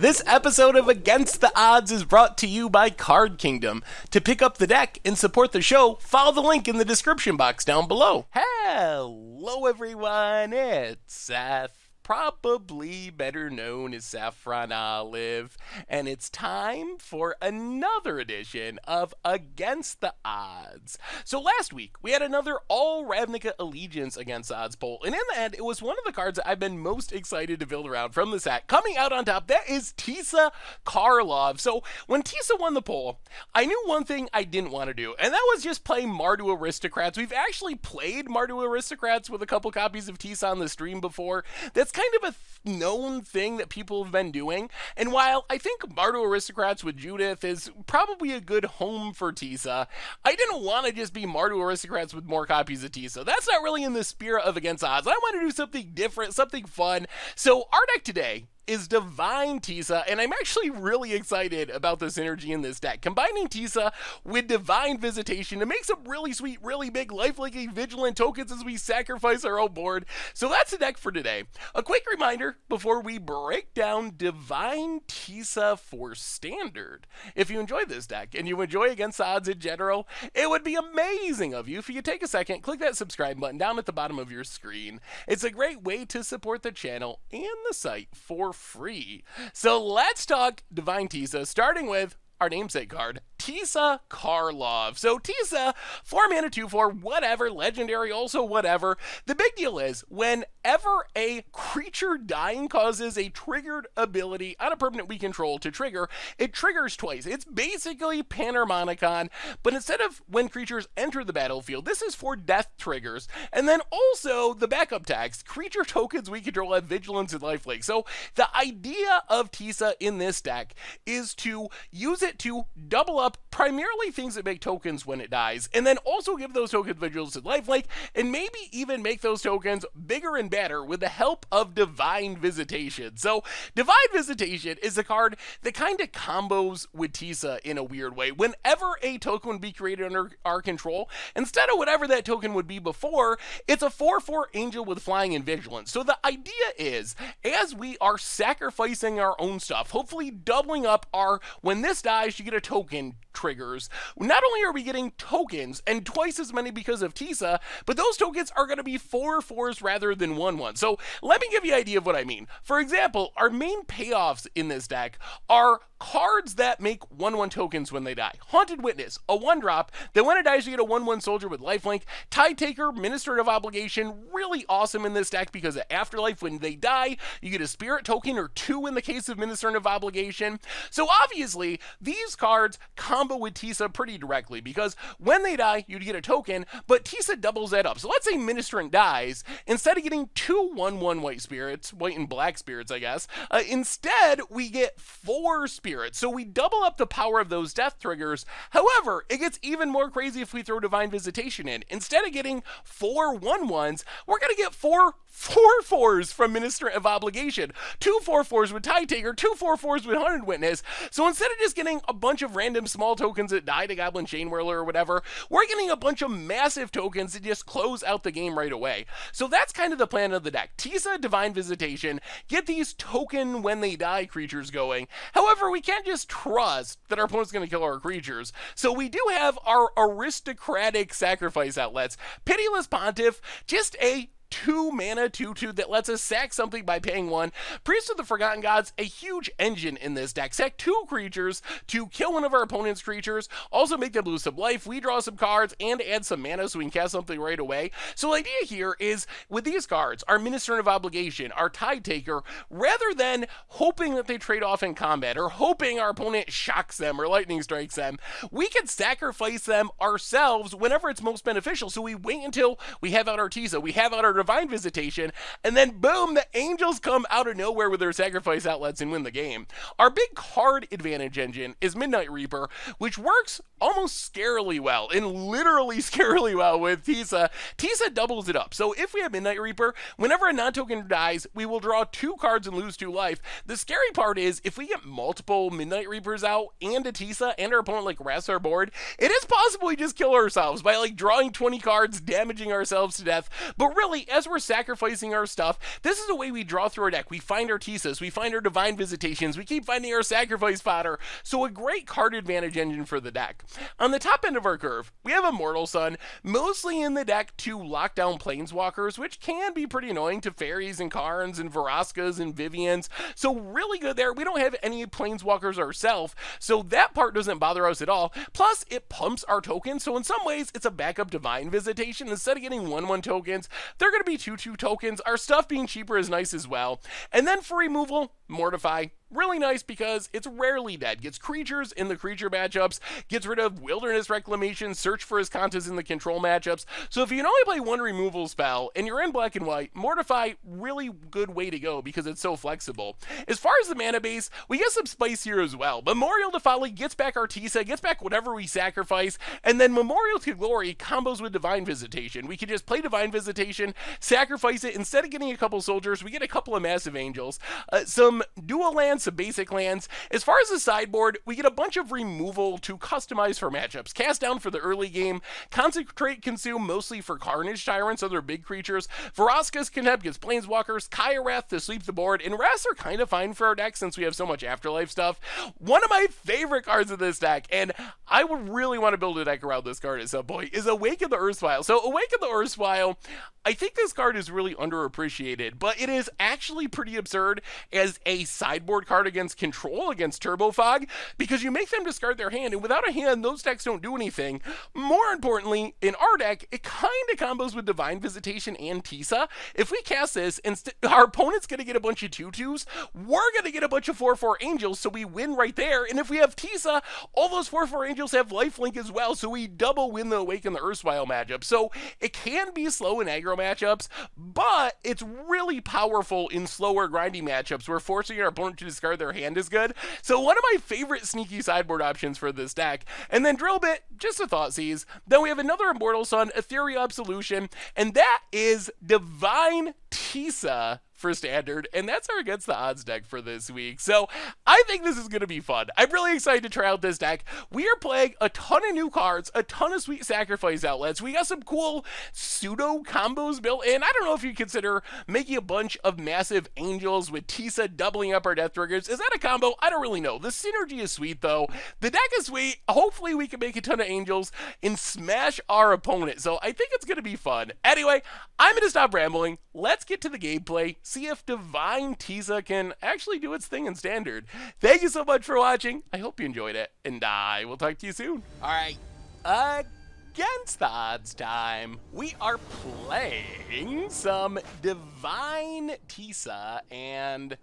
This episode of Against the Odds is brought to you by Card Kingdom. To pick up the deck and support the show, follow the link in the description box down below. Hello everyone, it's Seth, probably better known as Saffron Olive, and it's time for another edition of Against the Odds. So last week, we had another All Ravnica Allegiance Against Odds poll, and in the end, it was one of the cards that I've been most excited to build around from the set. Coming out on top, that is Teysa Karlov. So when Teysa won the poll, I knew one thing I didn't want to do, and that was just play Mardu Aristocrats. We've actually played Mardu Aristocrats with a couple copies of Teysa on the stream before. That's kind of a known thing that people have been doing, and while I think Mardu Aristocrats with Judith is probably a good home for Teysa, I didn't want to just be Mardu Aristocrats with more copies of Teysa. That's not really in the spirit of Against Odds. I want to do something different, something fun. So our deck today is Divine Teysa, and I'm actually really excited about the synergy in this deck. Combining Teysa with Divine Visitation to make some really sweet, really big lifelinking vigilant tokens as we sacrifice our own board. So that's the deck for today. A quick reminder before we break down Divine Teysa for Standard. If you enjoy this deck and you enjoy Against the Odds in general, it would be amazing of you if you could take a second, click that subscribe button down at the bottom of your screen. It's a great way to support the channel and the site for free. So let's talk Divine Teysa, starting with our namesake card, Teysa Karlov. So Teysa, 4 mana, 2/4, whatever, legendary, also whatever. The big deal is, whenever a creature dying causes a triggered ability on a permanent we control to trigger, it triggers twice. It's basically Panharmonicon, but instead of when creatures enter the battlefield, this is for death triggers. And then also the backup text, creature tokens we control have vigilance and lifelink. So the idea of Teysa in this deck is to use it to double up primarily things that make tokens when it dies, and then also give those tokens vigilance and lifelink, and maybe even make those tokens bigger and better with the help of Divine Visitation. So Divine Visitation is a card that kind of combos with Teysa in a weird way. Whenever a token would be created under our control, instead of whatever that token would be before, it's a 4/4 angel with flying and vigilance. So the idea is, as we are sacrificing our own stuff, hopefully doubling up our, when this dies, you get a token triggers. Not only are we getting tokens, and twice as many because of Teysa, but those tokens are going to be 4/4s rather than 1/1. So let me give you an idea of what I mean. For example, our main payoffs in this deck are cards that make 1/1 tokens when they die. Haunted Witness, a 1-drop, that when it dies you get a 1/1 soldier with lifelink. Tide Taker, Minister of Obligation, really awesome in this deck because of Afterlife. When they die, you get a spirit token or 2 in the case of Minister of Obligation. So obviously, these cards combo with Teysa pretty directly because when they die, you get a token, but Teysa doubles that up. So let's say Ministrant dies, instead of getting 2 1/1 white spirits, white and black spirits, I guess, instead we get 4 spirits. So we double up the power of those death triggers. However, it gets even more crazy if we throw Divine Visitation in. Instead of getting 4 1/1s, we're going to get 4 4/4s from Minister of Obligation, 2 4/4s with Tide Taker, 2 4/4s with Haunted Witness. So instead of just getting a bunch of random small tokens that die to Goblin Chainwhirler or whatever, we're getting a bunch of massive tokens that just close out the game right away. So that's kind of the plan of the deck. Teysa, Divine Visitation, get these token when they die creatures going. However, we can't just trust that our opponent's going to kill our creatures. So we do have our aristocratic sacrifice outlets. Pitiless Pontiff, just a 2 mana 2/2 that lets us sack something by paying 1. Priest of the Forgotten Gods, a huge engine in this deck. Sack 2 creatures to kill one of our opponent's creatures, also make them lose some life, we draw some cards, and add some mana so we can cast something right away. So the idea here is, with these cards, our Minister of Obligation, our Tide Taker, rather than hoping that they trade off in combat, or hoping our opponent shocks them or lightning strikes them, we can sacrifice them ourselves whenever it's most beneficial. So we wait until we have out our Teysa, we have out our Divine Visitation, and then boom, the angels come out of nowhere with their sacrifice outlets and win the game. Our big card advantage engine is Midnight Reaper, which works almost scarily well, and literally scarily well with Teysa. Teysa doubles it up. So if we have Midnight Reaper, whenever a non-token dies, we will draw 2 cards and lose 2 life. The scary part is, if we get multiple Midnight Reapers out and a Teysa and our opponent like rests our board, it is possible we just kill ourselves by like drawing 20 cards, damaging ourselves to death. But really, as we're sacrificing our stuff, this is a way we draw through our deck. We find our Teysas, we find our Divine Visitations, we keep finding our sacrifice fodder, so a great card advantage engine for the deck. On the top end of our curve, we have Immortal Sun, mostly in the deck to lock down Planeswalkers, which can be pretty annoying to Fairies and Karns and Veraskas and Vivians, so really good there. We don't have any Planeswalkers ourselves, so that part doesn't bother us at all. Plus, it pumps our tokens, so in some ways, it's a backup Divine Visitation. Instead of getting 1/1 tokens, they're going to be 2/2 tokens. Our stuff being cheaper is nice as well. And then for removal, Mortify. Really nice because it's rarely dead. Gets creatures in the creature matchups, gets rid of Wilderness Reclamation, Search for Azkantas in the control matchups. So if you can only play one removal spell and you're in black and white, Mortify, really good way to go because it's so flexible. As far as the mana base, we get some spice here as well. Memorial to Folly gets back our Teysa, gets back whatever we sacrifice, and then Memorial to Glory combos with Divine Visitation. We can just play Divine Visitation, sacrifice it. Instead of getting a couple soldiers, we get a couple of Massive Angels, some dual lands, some basic lands. As far as the sideboard, we get a bunch of removal to customize for matchups. Cast Down for the early game, Concentrate Consume mostly for Carnage Tyrants, other big creatures. Veraskas Contempt gets Planeswalkers, Kaya Wrath to sweep the board, and Wraths are kind of fine for our deck since we have so much Afterlife stuff. One of my favorite cards of this deck, and I would really want to build a deck around this card at some point, is Awake of the Erstwhile. So Awake of the Erstwhile, I think this card is really underappreciated, but it is actually pretty absurd as a sideboard card against control, against Turbo Fog, because you make them discard their hand, and without a hand, those decks don't do anything. More importantly, in our deck, it kind of combos with Divine Visitation and Teysa. If we cast this, our opponent's going to get a bunch of 2/2s, we're going to get a bunch of 4/4 Angels, so we win right there, and if we have Teysa, all those 4/4 Angels have lifelink as well, so we double win the Awaken the Erstwhile matchup. So it can be slow in aggro matchups, but it's really powerful in slower grindy matchups where forcing our opponent to discard their hand is good. So one of my favorite sneaky sideboard options for this deck. And then Drill Bit, just a Thoughtseize. Then we have another Immortal Sun, Ethereal Absolution, and that is Divine Teysa for standard, and that's our Against the Odds deck for this week. So I think this is going to be fun. I'm really excited to try out this deck. We are playing a ton of new cards, a ton of sweet sacrifice outlets. We got some cool pseudo combos built in. I don't know if you consider making a bunch of Massive Angels with Teysa doubling up our Death Triggers. Is that a combo? I don't really know. The synergy is sweet though. The deck is sweet. Hopefully we can make a ton of Angels and smash our opponent. So I think it's going to be fun. Anyway, I'm going to stop rambling. Let's get to the gameplay. See if Divine Teysa can actually do its thing in standard. Thank you so much for watching. I hope you enjoyed it, and I will talk to you soon. All right, Against the Odds time. We are playing some Divine Teysa, and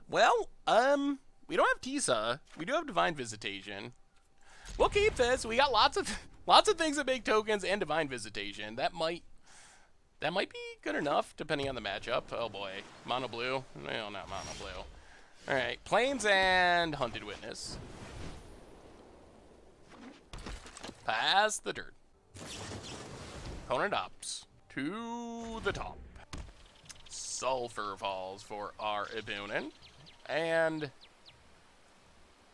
well, we don't have Teysa. We do have Divine Visitation. We'll keep this. We got lots of things that make tokens and Divine Visitation. That might be good enough, depending on the matchup. Oh boy. Mono blue? No, not mono blue. Alright, Plains and Hunted Witness. Pass the dirt. Opponent ups to the top. Sulfur Falls for our opponent. And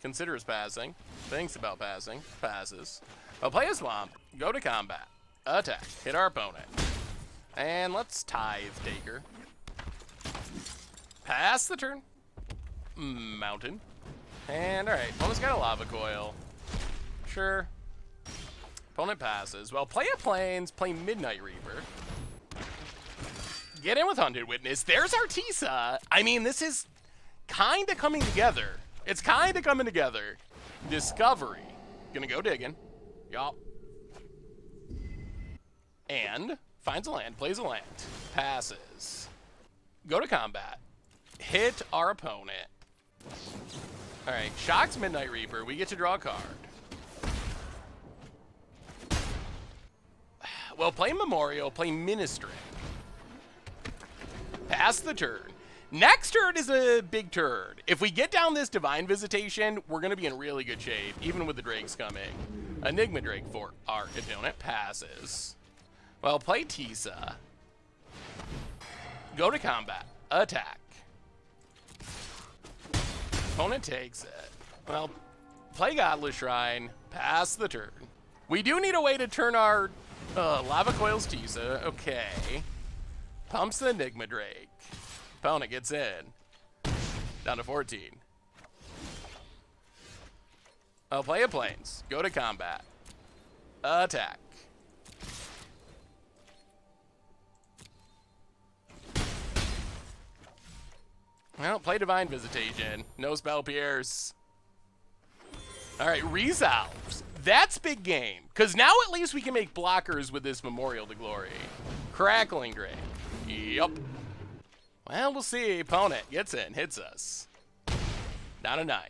considers passing. Thinks about passing. Passes. I'll play a Swamp. Go to combat. Attack. Hit our opponent. And let's Tithe Taker. Pass the turn. Mountain. And alright, opponent's got a Lava Coil. Sure. Opponent passes. Well, play a Plains, play Midnight Reaper. Get in with Hunted Witness. There's our Teysa. I mean, this is kind of coming together. It's kind of coming together. Discovery. Gonna go digging. Yup. And finds a land, plays a land, passes. Go to combat. Hit our opponent. Alright, shocks Midnight Reaper. We get to draw a card. Well, play Memorial, play Ministry. Pass the turn. Next turn is a big turn. If we get down this Divine Visitation, we're going to be in really good shape, even with the Drakes coming. Enigma Drake for our opponent passes. Well, play Teysa. Go to combat. Attack. Opponent takes it. Well, play Godless Shrine. Pass the turn. We do need a way to turn our Lava Coils Teysa. Okay. Pumps the Enigma Drake. Opponent gets in. Down to 14. I'll play a Plains. Go to combat. Attack. Well, play Divine Visitation. No Spell Pierce. Alright, resolves. That's big game. Because now at least we can make blockers with this Memorial to Glory. Crackling Drake. Yup. Well, we'll see. Opponent gets in, hits us. Down to 9.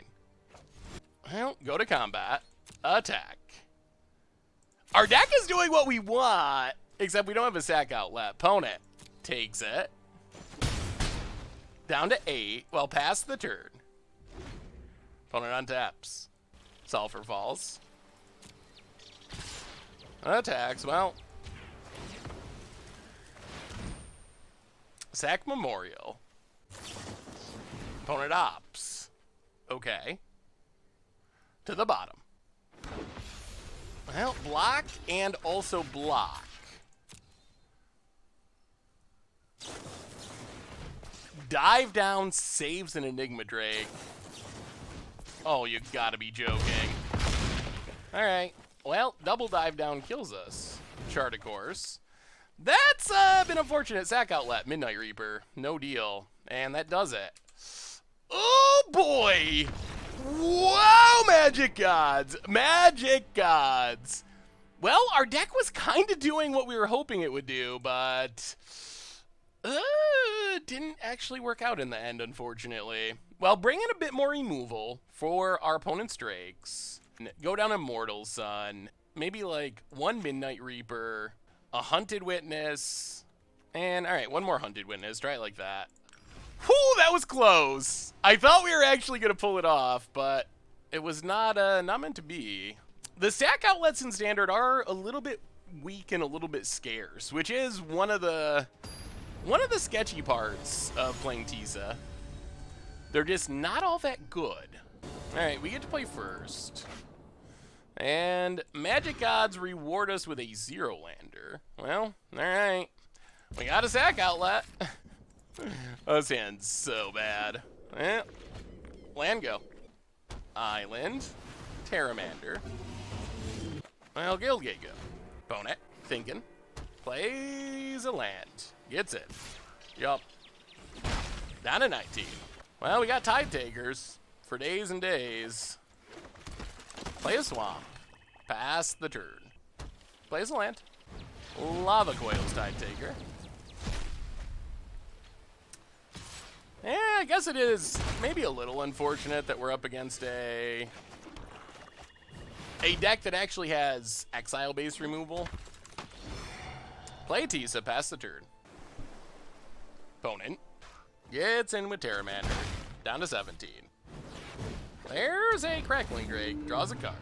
Well, go to combat. Attack. Our deck is doing what we want, except we don't have a sack outlet. Opponent takes it. Down to 8. Well, past the turn. Opponent untaps. Sulfur falls. Attacks. Well. Sack Memorial. Opponent ops. Okay. To the bottom. Well, block and also block. Dive down, saves an Enigma Drake. Oh, you gotta be joking. Alright. Well, double dive down kills us. Chart, of course. That's been unfortunate. Sack outlet. Midnight Reaper. No deal. And that does it. Oh, boy! Wow, Magic Gods! Magic Gods! Well, our deck was kind of doing what we were hoping it would do, but didn't actually work out in the end, unfortunately. Well, bring in a bit more removal for our opponent's Drakes. Go down Immortal Sun. Maybe like 1 Midnight Reaper, a Hunted Witness, and alright, 1 more Hunted Witness. Try it like that. Whew, that was close. I thought we were actually going to pull it off, but it was not meant to be. The sack outlets in Standard are a little bit weak and a little bit scarce, which is one of the sketchy parts of playing Teysa. They're just not all that good. Alright, we get to play first. And Magic Gods reward us with a 0 lander. Well, alright. We got a sack outlet. This hand's so bad. Eh. Land go. Island. Terramander. Well, Guildgate go. Opponent. Thinking. Plays a land. Gets it. Yup. Down to 19. Well, we got Tide Takers for days and days. Play a swamp. Pass the turn. Plays a land. Lava Coils Tide Taker. Yeah, I guess it is maybe a little unfortunate that we're up against a deck that actually has exile-based removal. Play Teysa, pass the turn. Opponent gets in with Terramander. Down to 17. There's a Crackling Drake. Draws a card.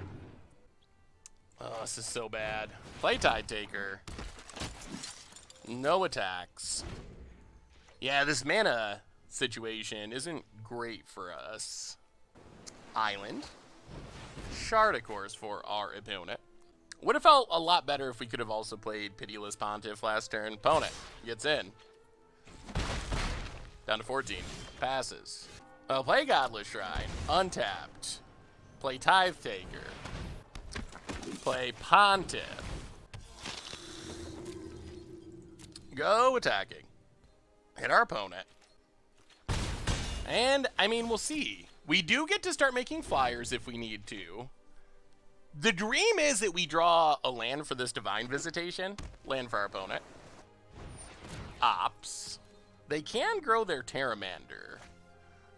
Oh, this is so bad. Play Tide Taker. No attacks. Yeah, this mana situation isn't great for us. Island. Shard, of course, for our opponent. Would have felt a lot better if we could have also played Pitiless Pontiff last turn. Opponent gets in. Down to 14. Passes. Well, play Godless Shrine. Untapped. Play Tithe Taker. Play Pontiff. Go attacking. Hit our opponent. And, I mean, we'll see. We do get to start making flyers if we need to. The dream is that we draw a land for this Divine Visitation. Land for our opponent. Ops. They can grow their Terramander.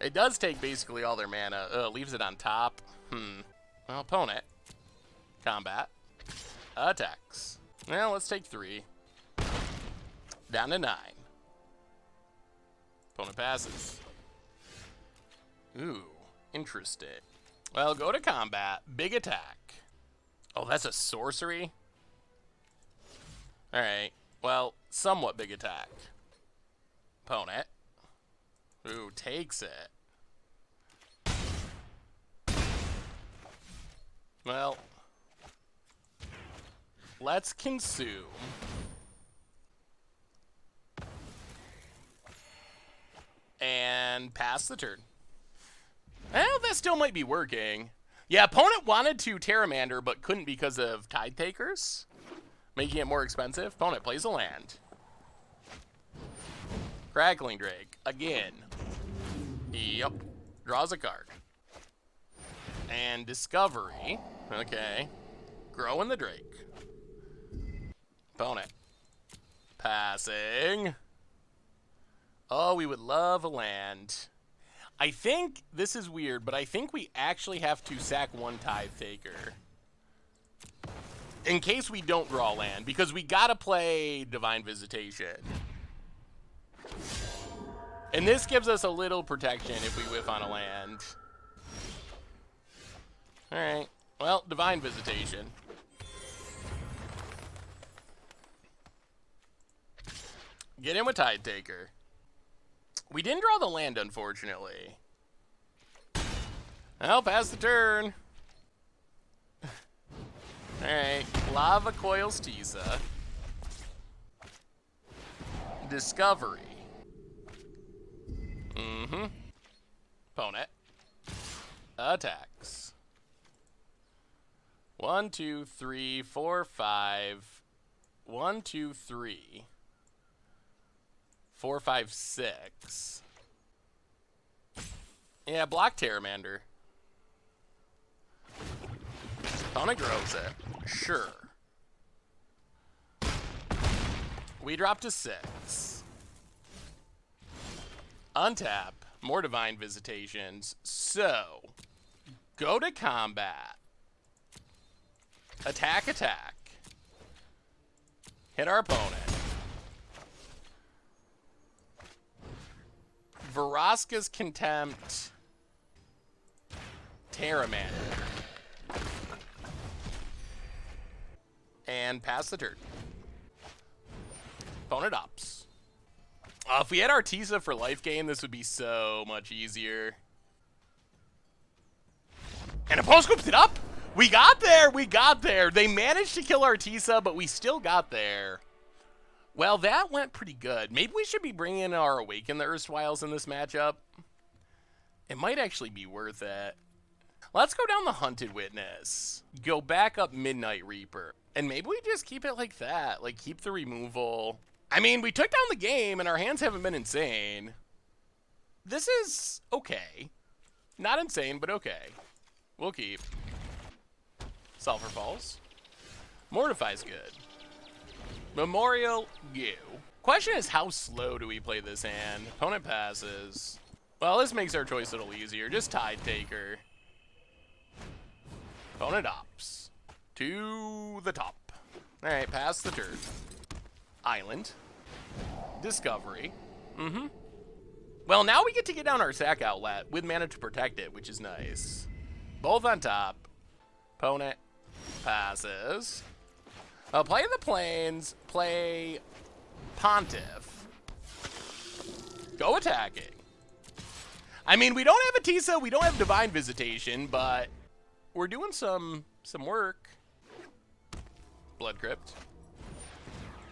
It does take basically all their mana. Leaves it on top. Well, opponent. Combat. Attacks. Well, let's take 3. Down to 9. Opponent passes. Ooh, interesting. Well, go to combat. Big attack. Oh, that's a sorcery? Alright. Well, somewhat big attack. Opponent. Ooh, takes it. Well, let's consume. and pass the turn. Well, that still might be working. Yeah, opponent wanted to Terramander, but couldn't because of Tide Takers, making it more expensive. Opponent plays a land. Crackling Drake, again. Yep, draws a card. And Discovery, okay. Growing the Drake. Opponent. Passing. Oh, we would love a land. I think, this is weird, but I think we actually have to sack one Tithe Taker. In case we don't draw land, because we gotta play Divine Visitation. And this gives us a little protection if we whiff on a land. Alright, well, Divine Visitation. Get in with Tide Taker. We didn't draw the land, unfortunately. I'll pass the turn. Alright, Lava Coils Teysa. Discovery. Opponent. Attacks. 1, 2, 3, 4, 5. 1, 2, 3. 4, 5, 6. Yeah, block Terramander. Opponent grows it. Sure. We drop to 6. Untap. More Divine Visitations. So, go to combat. Attack, attack. Hit our opponent. Vraska's Contempt. Terramander. And pass the turn. Opponent ups. If we had our Teysa for life gain, this would be so much easier. And opponent scoops it up! We got there! We got there! They managed to kill our Teysa, but we still got there. Well, that went pretty good. Maybe we should be bringing in our Awaken the Erstwhiles in this matchup. It might actually be worth it. Let's go down the Hunted Witness. Go back up Midnight Reaper. And maybe we just keep it like that. Like, keep the removal. I mean, we took down the game, and our hands haven't been insane. This is okay. Not insane, but okay. We'll keep. Sulfur Falls. Mortify's good. Memorial, go. Question is, how slow do we play this hand? Opponent passes. Well, this makes our choice a little easier. Just Tide Taker. Opponent opts. To the top. Alright, pass the turn. Island. Discovery. Well, now we get to get down our sack outlet with mana to protect it, which is nice. Both on top. Opponent passes. Play the Plains. Play Pontiff. Go attacking. I mean, we don't have a Teysa, we don't have Divine Visitation, but we're doing some work. Blood Crypt.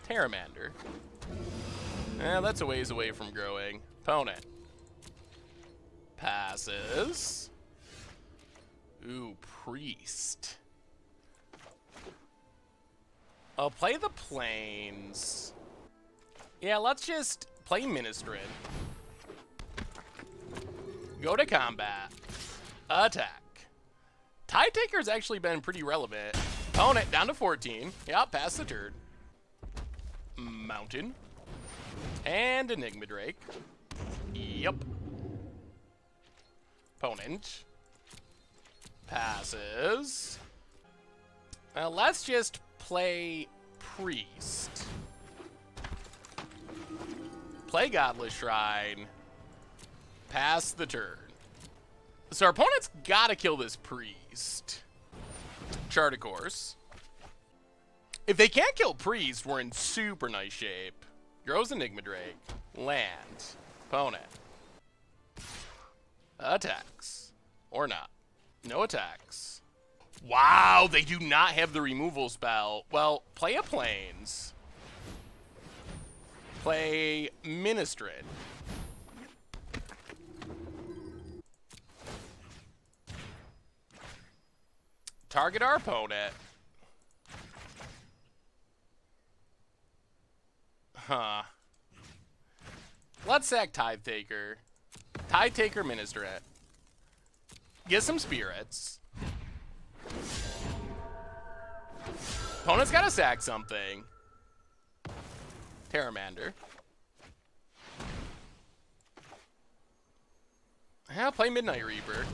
Terramander. That's a ways away from growing. Opponent. Passes. Ooh, Priest. I'll play the Plains. Yeah, let's just play Ministrin. Go to combat. Attack. Tide Taker's actually been pretty relevant. Opponent down to 14. Yep, pass the turn. Mountain. And Enigma Drake. Yep. Opponent. Passes. Let's just play Priest. Play Godless Shrine. Pass the turn. So our opponent's gotta kill this Priest. Chart a course. If they can't kill Priest, we're in super nice shape. Grows Enigma Drake. Land. Opponent. Attacks. Or not. No attacks. Wow, they do not have the removal spell. Well, play a Plains. Play Ministrin. Target our opponent. Huh. Let's sack Tithe Taker. Tithe Taker Ministrant. Get some spirits. Opponent's gotta sack something. Terramander. I'll play Midnight Reaper.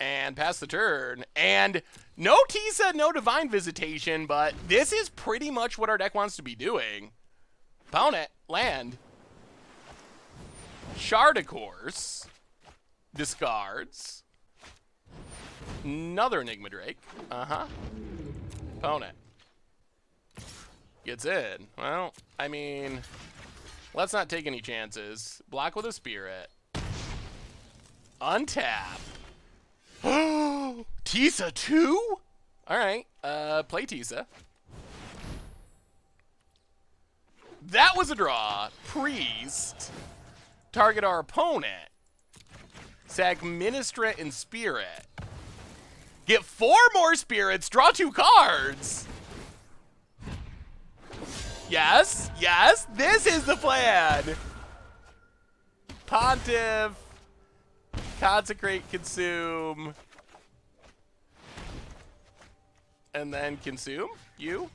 And pass the turn. And no Teysa, no Divine Visitation, but this is pretty much what our deck wants to be doing. Opponent, land. Shard, of course. Discards. Another Enigma Drake. Uh-huh. Opponent. Gets in. Well, I mean, let's not take any chances. Block with a Spirit. Untap. Teysa 2? Alright, play Teysa. That was a draw. Priest. Target our opponent. Sack Ministrant and Spirit. Get 4 more spirits, draw 2 cards. Yes, yes, this is the plan. Pontiff. Consecrate, consume. And then consume. You.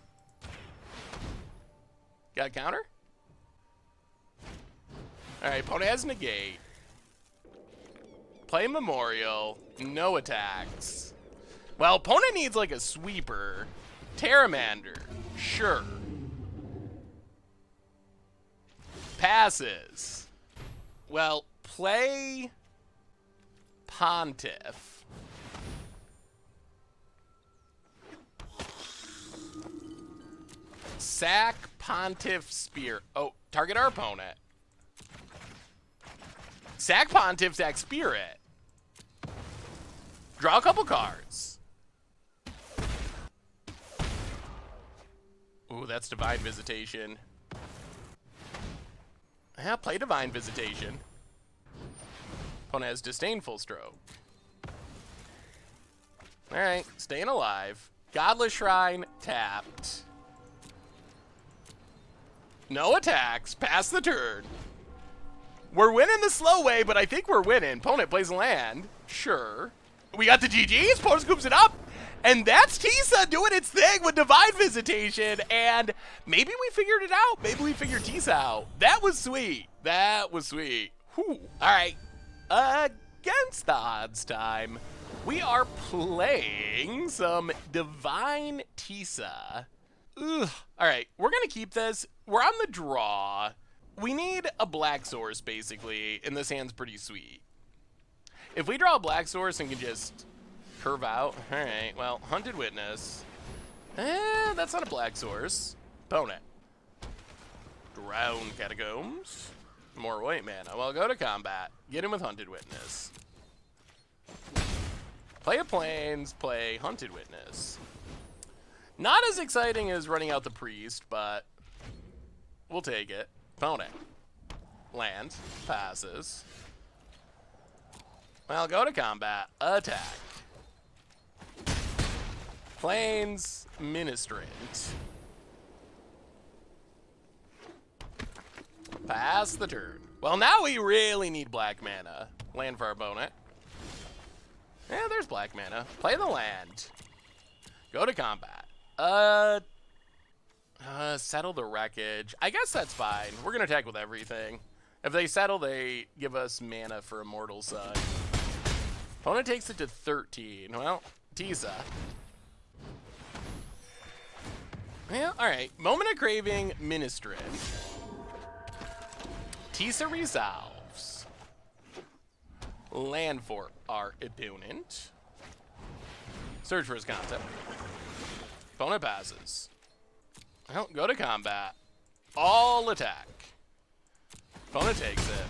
Got a counter? Alright, opponent has negate. Play Memorial. No attacks. Well, opponent needs like a sweeper. Terramander. Sure. Passes. Well, play Pontiff. Sack Pontiff Spear. Oh, target our opponent. Sack Pontiff, sack Spirit. Draw a couple cards. Ooh, that's Divine Visitation. Yeah, play Divine Visitation. Opponent has Disdainful Stroke. Alright, staying alive. Godless Shrine, tapped. No attacks, pass the turn. We're winning the slow way, but I think we're winning. Opponent plays land, sure. We got the GGs, opponent scoops it up. And that's Teysa doing its thing with Divine Visitation. And maybe we figured it out. Maybe we figured Teysa out. That was sweet. That was sweet. Whew. All right. Against the odds time, we are playing some Divine Teysa. Ugh. All right. We're going to keep this. We're on the draw. We need a black source, basically, and this hand's pretty sweet. If we draw a black source and can just curve out, all right, well, Hunted Witness. That's not a black source. Opponent. Drown Catacombs. More white mana. Well, go to combat. Get him with Hunted Witness. Play a Plains, play Hunted Witness. Not as exciting as running out the Priest, but we'll take it. Opponent. Land. Passes. Well, go to combat. Attack. Plains. Ministrant. Pass the turn. Well, now we really need black mana. Land for our opponent. Yeah, there's black mana. Play the land. Go to combat. Settle the wreckage. I guess that's fine. We're gonna attack with everything. If they settle, they give us mana for Immortal Sun. Opponent takes it to 13. Well, Teysa. Yeah, alright. Moment of Craving, Ministrant. Teysa resolves. Land for our opponent. Search for his concept. Opponent passes. Well, go to combat. All attack. Opponent takes it.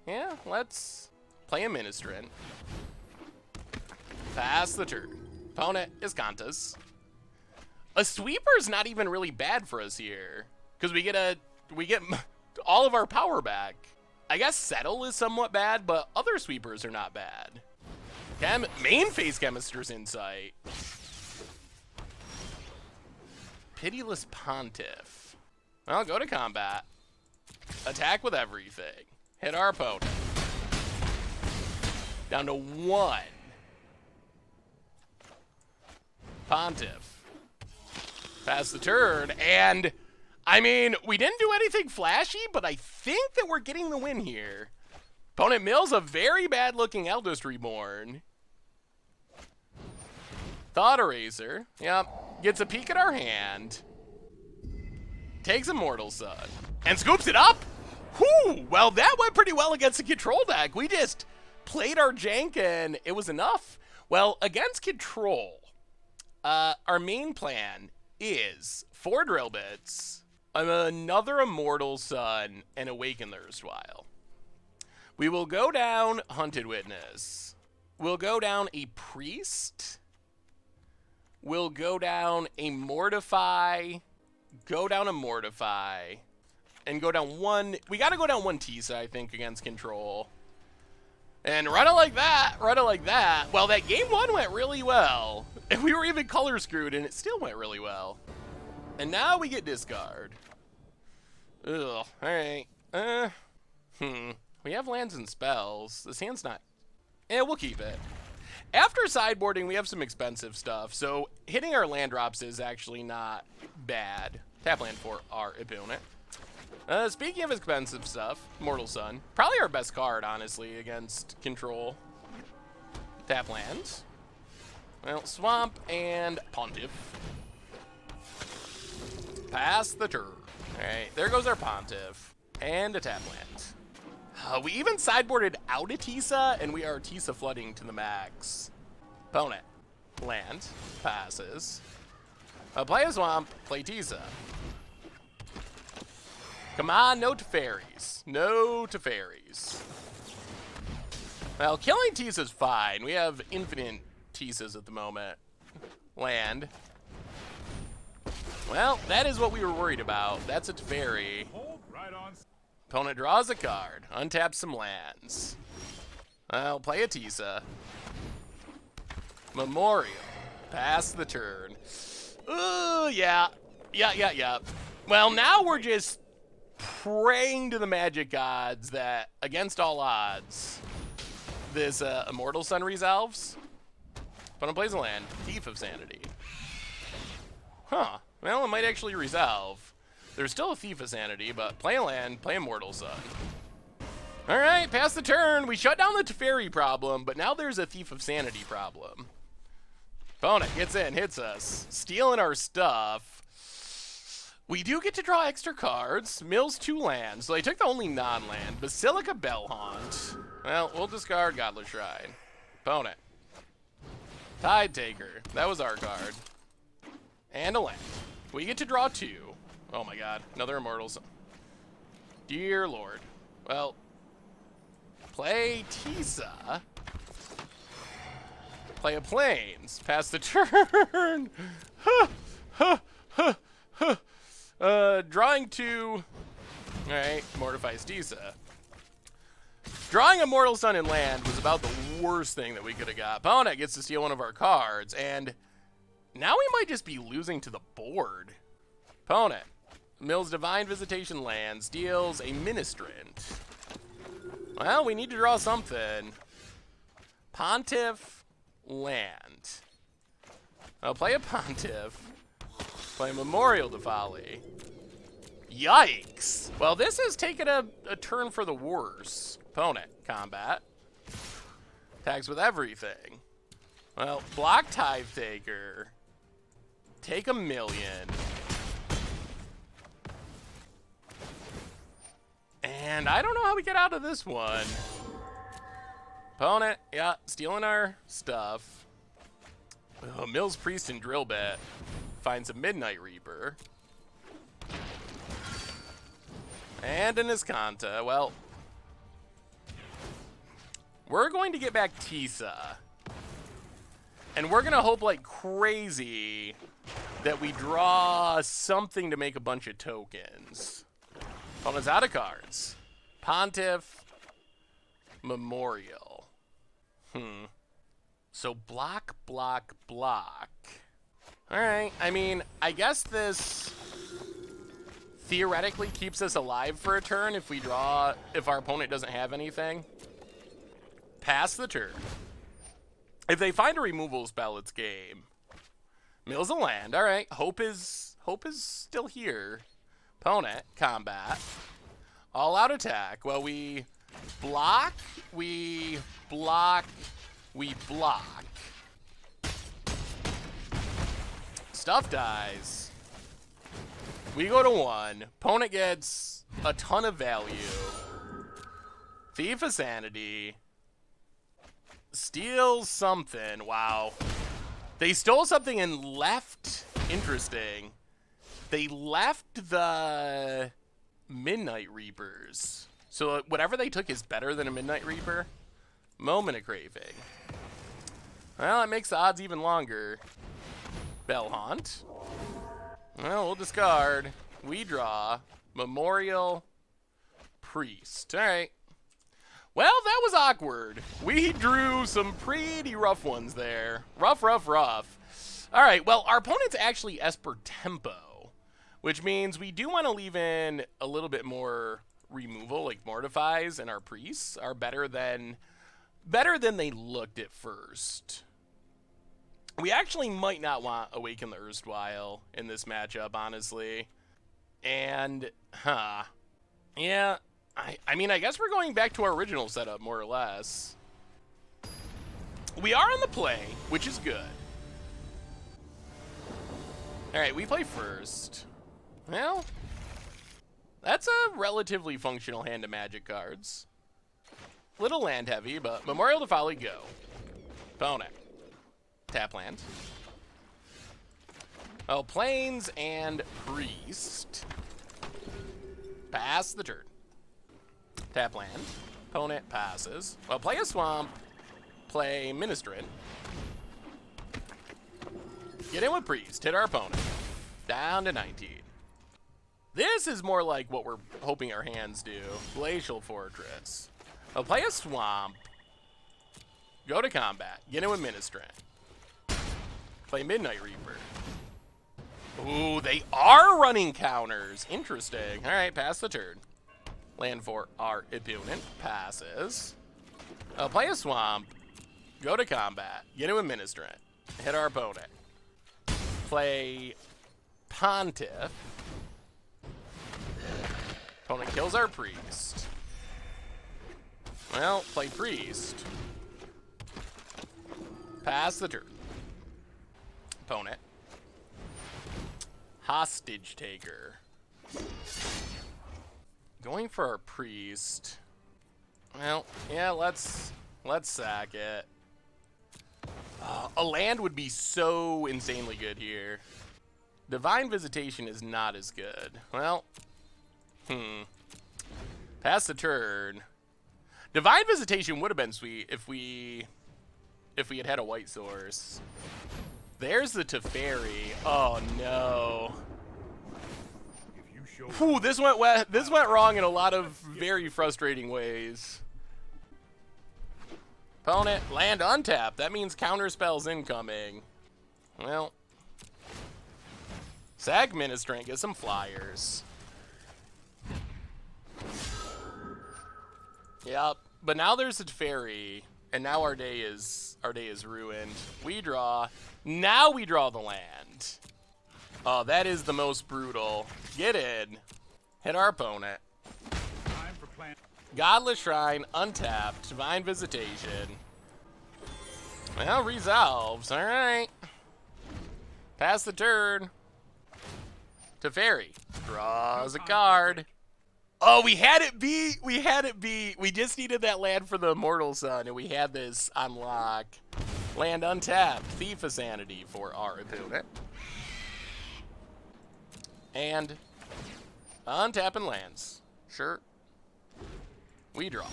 Yeah, let's play a Ministrant. Pass the turn. Opponent is Kantas. A sweeper's not even really bad for us here, because we get all of our power back. I guess Settle is somewhat bad, but other sweepers are not bad. Main phase Chemister's Insight. Pitiless Pontiff. Well, go to combat. Attack with everything. Hit our opponent. Down to 1. Pontiff. Pass the turn, and I mean, we didn't do anything flashy, but I think that we're getting the win here. Opponent mills a very bad-looking Eldest Reborn. Thought Eraser. Yep. Gets a peek at our hand. Takes Immortal Sun. And scoops it up! Whew! Well, that went pretty well against the control deck. We just played our jank and it was enough. Well, against control, our main plan is 4 drill bits, another Immortal Sun, and Awaken the Erstwhile. We will go down Hunted Witness. We'll go down a Priest. We'll go down a Mortify. Go down a Mortify. And go down 1. We got to go down 1 Teysa, I think, against control. And run it like that. Run it like that. Well, that game 1 went really well. And we were even color screwed, and it still went really well. And now we get discard. Ugh. Alright. We have lands and spells. This hand's not... we'll keep it. After sideboarding, we have some expensive stuff, so hitting our land drops is actually not bad. Tap land for our opponent. Speaking of expensive stuff, Mortal Sun. Probably our best card, honestly, against control. Tap land. Well, Swamp and Pontiff. Pass the turn. Alright, there goes our Pontiff. And a tap land. We even sideboarded out a Teysa, and we are Teysa flooding to the max. Opponent. Land. Passes. Play a Swamp. Play Teysa. Come on, no Teferis. No Teferis. Well, killing Teysa's fine. We have infinite Teysas at the moment. Land. Well, that is what we were worried about. That's a Teferi. Opponent draws a card. Untaps some lands. Well, play a Teysa. Memorial. Pass the turn. Ooh, yeah. Yeah. Well, now we're just praying to the magic gods that, against all odds, this Immortal Sun resolves. Opponent plays a land. Thief of Sanity. Huh. Well, it might actually resolve. There's still a Thief of Sanity, but play a land, play Immortal Sun. Alright, pass the turn. We shut down the Teferi problem, but now there's a Thief of Sanity problem. Opponent gets in, hits us, stealing our stuff. We do get to draw extra cards. Mills 2 lands, so I took the only non-land. Basilica Bellhaunt. Well, we'll discard Godless Shrine. Opponent. Tide Taker. That was our card. And a land. We get to draw 2. Oh my god, another Immortals. Dear Lord. Well, play Teysa. Play a Plains. Pass the turn. Drawing 2. Alright, mortifies Teysa. Drawing Immortal Sun and land was about the worst thing that we could have got. Opponent gets to steal one of our cards, and now we might just be losing to the board. Opponent. Mills Divine Visitation lands, deals a Ministrant. Well, we need to draw something. Pontiff, land. I'll play a Pontiff. Play Memorial to Folly. Yikes! Well, this has taken a turn for the worse. Opponent, combat. Attacks with everything. Well, block Tithe Taker. Take 1,000,000. And I don't know how we get out of this one. Opponent, yeah, stealing our stuff. Oh, Mills Priest and Drill Bit. Finds a Midnight Reaper. And an Iskanta. Well, we're going to get back Teysa. And we're going to hope like crazy that we draw something to make a bunch of tokens. Opponent's out of cards. Pontiff, Memorial. So block, block, block. Alright, I mean, I guess this theoretically keeps us alive for a turn if we draw, if our opponent doesn't have anything. Pass the turn. If they find a removal spell, it's game. Mills a land. Alright, hope is still here. Opponent, combat. All out attack. Well, we block, we block, we block. Stuff dies. We go to 1. Opponent gets a ton of value. Thief of Sanity. Steals something. Wow. They stole something and left. Interesting. They left the Midnight Reapers. So whatever they took is better than a Midnight Reaper. Moment of Craving. Well, it makes the odds even longer. Bell Haunt. Well, we'll discard. We draw. Memorial. Priest. Alright. Well, that was awkward. We drew some pretty rough ones there. Rough, rough, rough. Alright, well, our opponent's actually Esper Tempo, which means we do want to leave in a little bit more removal, like Mortifies, and our priests are better than they looked at first. We actually might not want Awaken the Erstwhile in this matchup, honestly. And, yeah, I mean, I guess we're going back to our original setup, more or less. We are on the play, which is good. Alright, we play first. Well, that's a relatively functional hand of Magic cards. Little land heavy, but Memorial to Folly, go. Opponent. Tap land. Oh, Plains and Priest. Pass the turn. Tap land. Opponent passes. Well, play a Swamp. Play Ministrant. Get in with Priest. Hit our opponent. Down to 19. This is more like what we're hoping our hands do. Glacial Fortress. Well, play a Swamp. Go to combat. Get in with Ministrant. Play Midnight Reaper. Ooh, they are running counters. Interesting. All right, pass the turn. Land for our opponent. Passes. Play a Swamp. Go to combat. Get in with Ministrant. Hit our opponent. Play Pontiff. Opponent kills our Priest. Well, play Priest. Pass the turn. Opponent. Hostage Taker. Going for our Priest. Well, yeah, let's sack it. A land would be so insanely good here. Divine Visitation is not as good. Well, pass the turn. Divine Visitation would have been sweet if we had had a white source. There's the Teferi. Oh no. Whew, this went wrong in a lot of very frustrating ways. Opponent, land untapped. That means counter spells incoming. Well, sack Ministrant, get some flyers. Yep, but now there's a Teferi, and now our day is ruined. We draw. Now we draw the land. Oh, that is the most brutal. Get in. Hit our opponent. Godless Shrine, untapped. Divine Visitation. Well, resolves. All right. Pass the turn. Teferi. Draws a card. Oh, we had it beat. We had it beat. We just needed that land for the Immortal Sun, and we had this on lock. Land untapped. Thief of Sanity for our opponent. And untapping lands. Sure. We draw.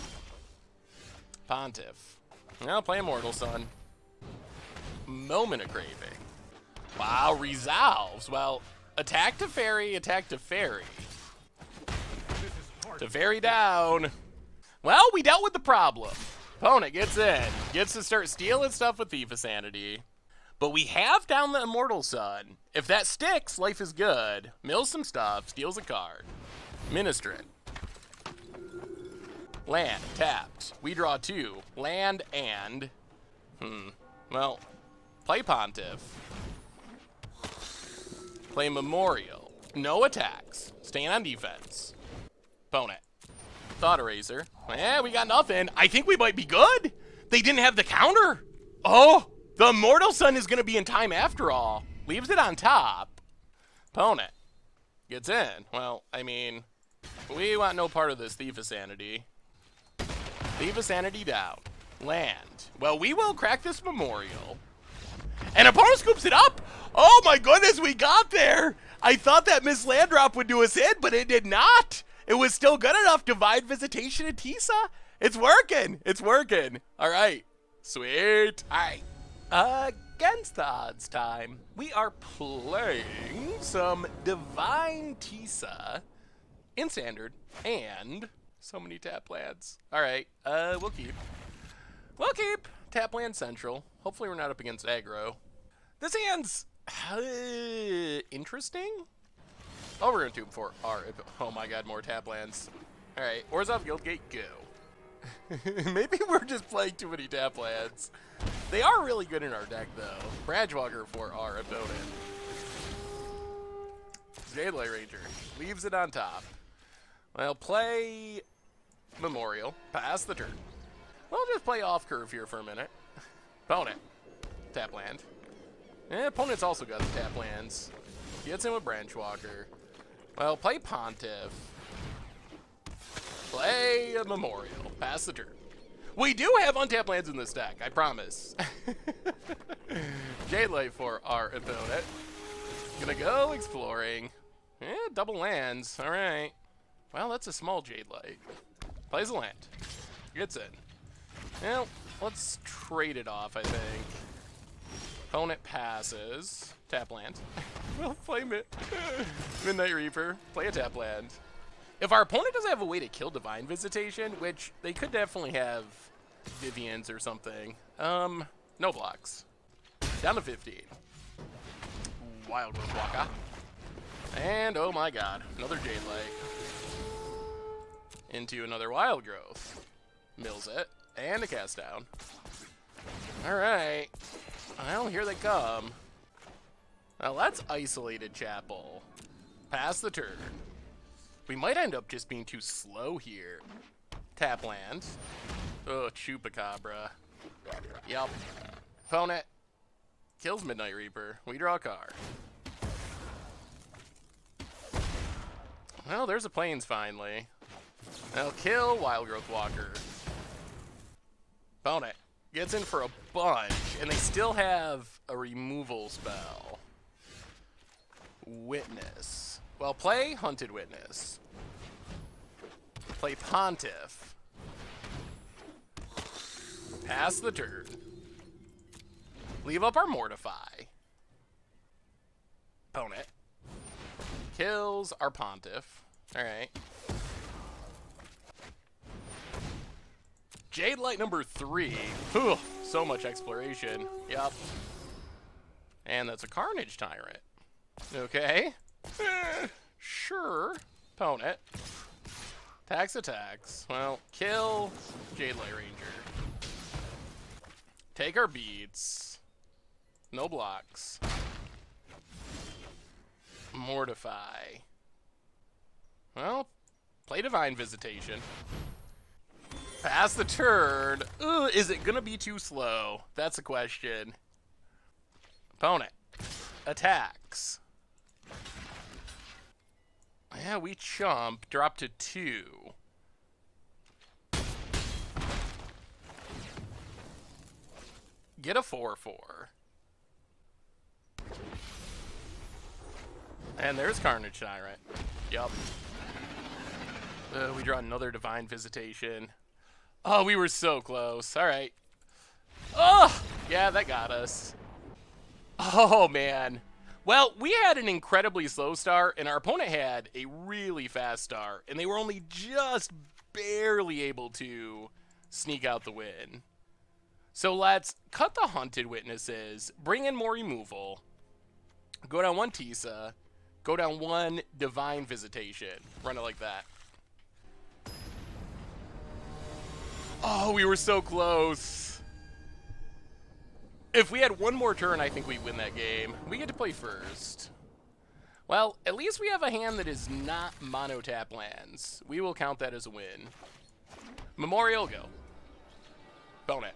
Pontiff. Now play Immortal Sun. Moment of Craving. Wow, resolves. Well, attack to fairy, attack to fairy. To ferry down. Well, we dealt with the problem. Opponent gets in. Gets to start stealing stuff with Thief of Sanity. But we have down the Immortal Sun. If that sticks, life is good. Mills some stuff, steals a card. Ministrant. Land, tapped. We draw 2. Land and... Well, play Pontiff. Play Memorial. No attacks. Staying on defense. Opponent. Thought Eraser. Yeah, we got nothing. I think we might be good. They didn't have the counter. Oh, the Immortal Sun is going to be in time after all. Leaves it on top. Opponent. Gets in. Well, I mean, we want no part of this Thief of Sanity. Thief of Sanity down. Land. Well, we will crack this Memorial. And opponent scoops it up. Oh my goodness, we got there. I thought that Miss Land Drop would do us in, but it did not. It was still good enough. Divine Visitation of Teysa. It's working. It's working. All right. Sweet. All right. Against the odds time, we are playing some Divine Teysa in Standard and so many tap lands. All right. We'll keep. We'll keep. Tap land Central. Hopefully we're not up against aggro. This hand's interesting. Oh, we're going to tube for R. Oh my god, more tap lands. Alright, Orzhov Guildgate, go. Maybe we're just playing too many tap lands. They are really good in our deck, though. Bradgewalker for our opponent. Jadelight Ranger leaves it on top. Well, play Memorial. Pass the turn. We'll just play off curve here for a minute. Opponent. Tap land. And opponent's also got the tap lands. Gets in with Branchwalker. Well, play Pontiff. Play a Memorial. Pass the turn. We do have untapped lands in this deck, I promise. Jadelight for our opponent. Gonna go exploring. Double lands. Alright. Well, that's a small Jadelight. Plays a land. Gets in. Well, let's trade it off, I think. Opponent passes. Tap land. We'll play Midnight Reaper. Play a tap land. If our opponent doesn't have a way to kill Divine Visitation, which they could definitely have Vivians or something. No blocks. Down to 15. Wild Growth Waka. And oh my god, another Jadelight. Into another Wild Growth. Mills it. And a cast down. Alright. Well, here they come. Well, that's Isolated Chapel. Pass the turn. We might end up just being too slow here. Tap land. Oh, Chupacabra. Yep. Opponent kills Midnight Reaper. We draw a card. Well, there's a Plains finally. I'll kill Wild Growth Walker. Opponent gets in for a bunch, and they still have a removal spell. Witness. Well, play Hunted Witness. Play Pontiff. Pass the turn. Leave up our Mortify. Opponent kills our Pontiff. Alright. Jadelight number 3. Whew, so much exploration. Yep. And that's a Carnage Tyrant. Okay. Sure. Opponent. Attacks. Well, kill Jadelight Ranger. Take our beads. No blocks. Mortify. Well, play Divine Visitation. Pass the turn. Ugh, is it gonna be too slow? That's a question. Opponent. Attacks. Yeah, we chump. Drop to 2. Get a 4/4. And there's Carnage Tyrant. Yup. We draw another Divine Visitation. Oh, we were so close. Alright. Oh! Yeah, that got us. Oh, man. Well, we had an incredibly slow start, and our opponent had a really fast start, and they were only just barely able to sneak out the win. So let's cut the Hunted Witnesses, bring in more removal, go down 1 Teysa, go down 1 Divine Visitation. Run it like that. Oh, we were so close. If we had one more turn, I think we'd win that game. We get to play first. Well, at least we have a hand that is not mono-tap lands. We will count that as a win. Memorial, go. Bone it.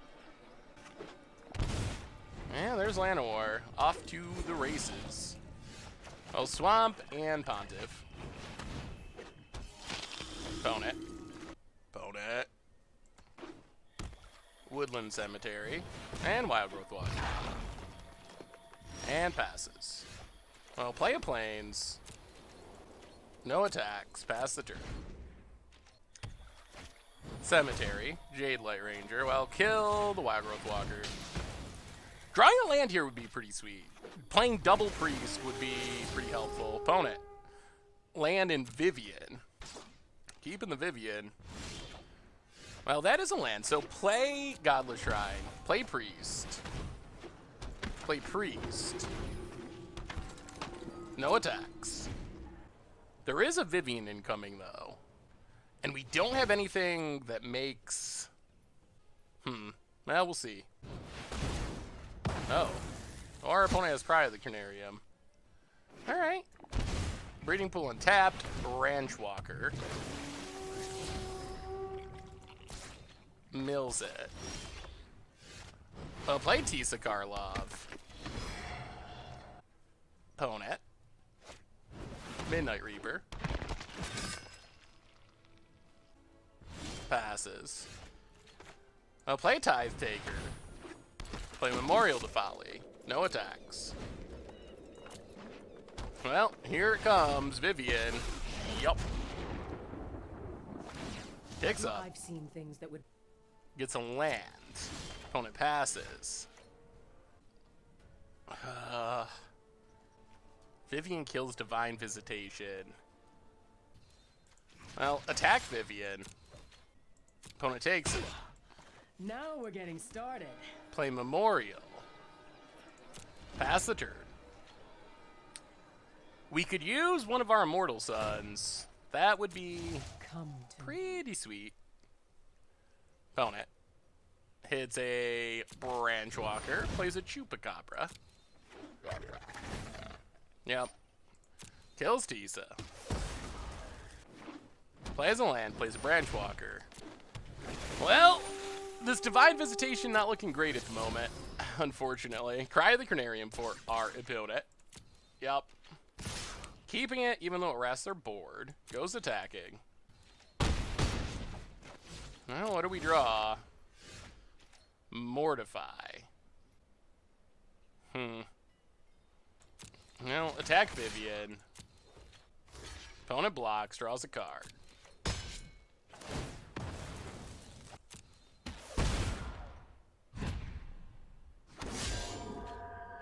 And there's Llanowar. Off to the races. Oh, Swamp and Pontiff. Bone it. Bone it. Woodland Cemetery, and Wild Growth Walker. And passes. Well, play a Plains. No attacks. Pass the turn. Cemetery. Jade Light Ranger. Well, kill the Wild Growth Walker. Drawing a land here would be pretty sweet. Playing double Priest would be pretty helpful. Opponent. Land in Vivian. Keeping the Vivian. Well, that is a land. So play Godless Shrine. Play Priest. Play Priest. No attacks. There is a Vivian incoming, though. And we don't have anything that makes... Well, we'll see. Oh. Our opponent has Pride of the Canarium. Alright. Breeding Pool untapped. Branch Walker. Mills it. Well, play Teysa Karlov. Opponent. Midnight Reaper. Passes. Well, play Tithe Taker. Play Memorial to Folly. No attacks. Well, here it comes, Vivian. Yup. Picks up. I've seen things that would... Gets a land. Opponent passes. Vivian kills Divine Visitation. Well, attack Vivian. Opponent takes it. Now we're getting started. Play Memorial. Pass the turn. We could use one of our Immortal Sons. That would be pretty sweet. Opponent hits a Branch Walker, plays a Chupacabra. Yep. Kills Teysa. Plays a land, plays a Branch Walker. Well, this Divine Visitation not looking great at the moment, unfortunately. Cry of the Canarium for our opponent. Yep. Keeping it, even though it rests their board. Goes attacking. Well, what do we draw? Mortify. Well, attack Vivian. Opponent blocks, draws a card.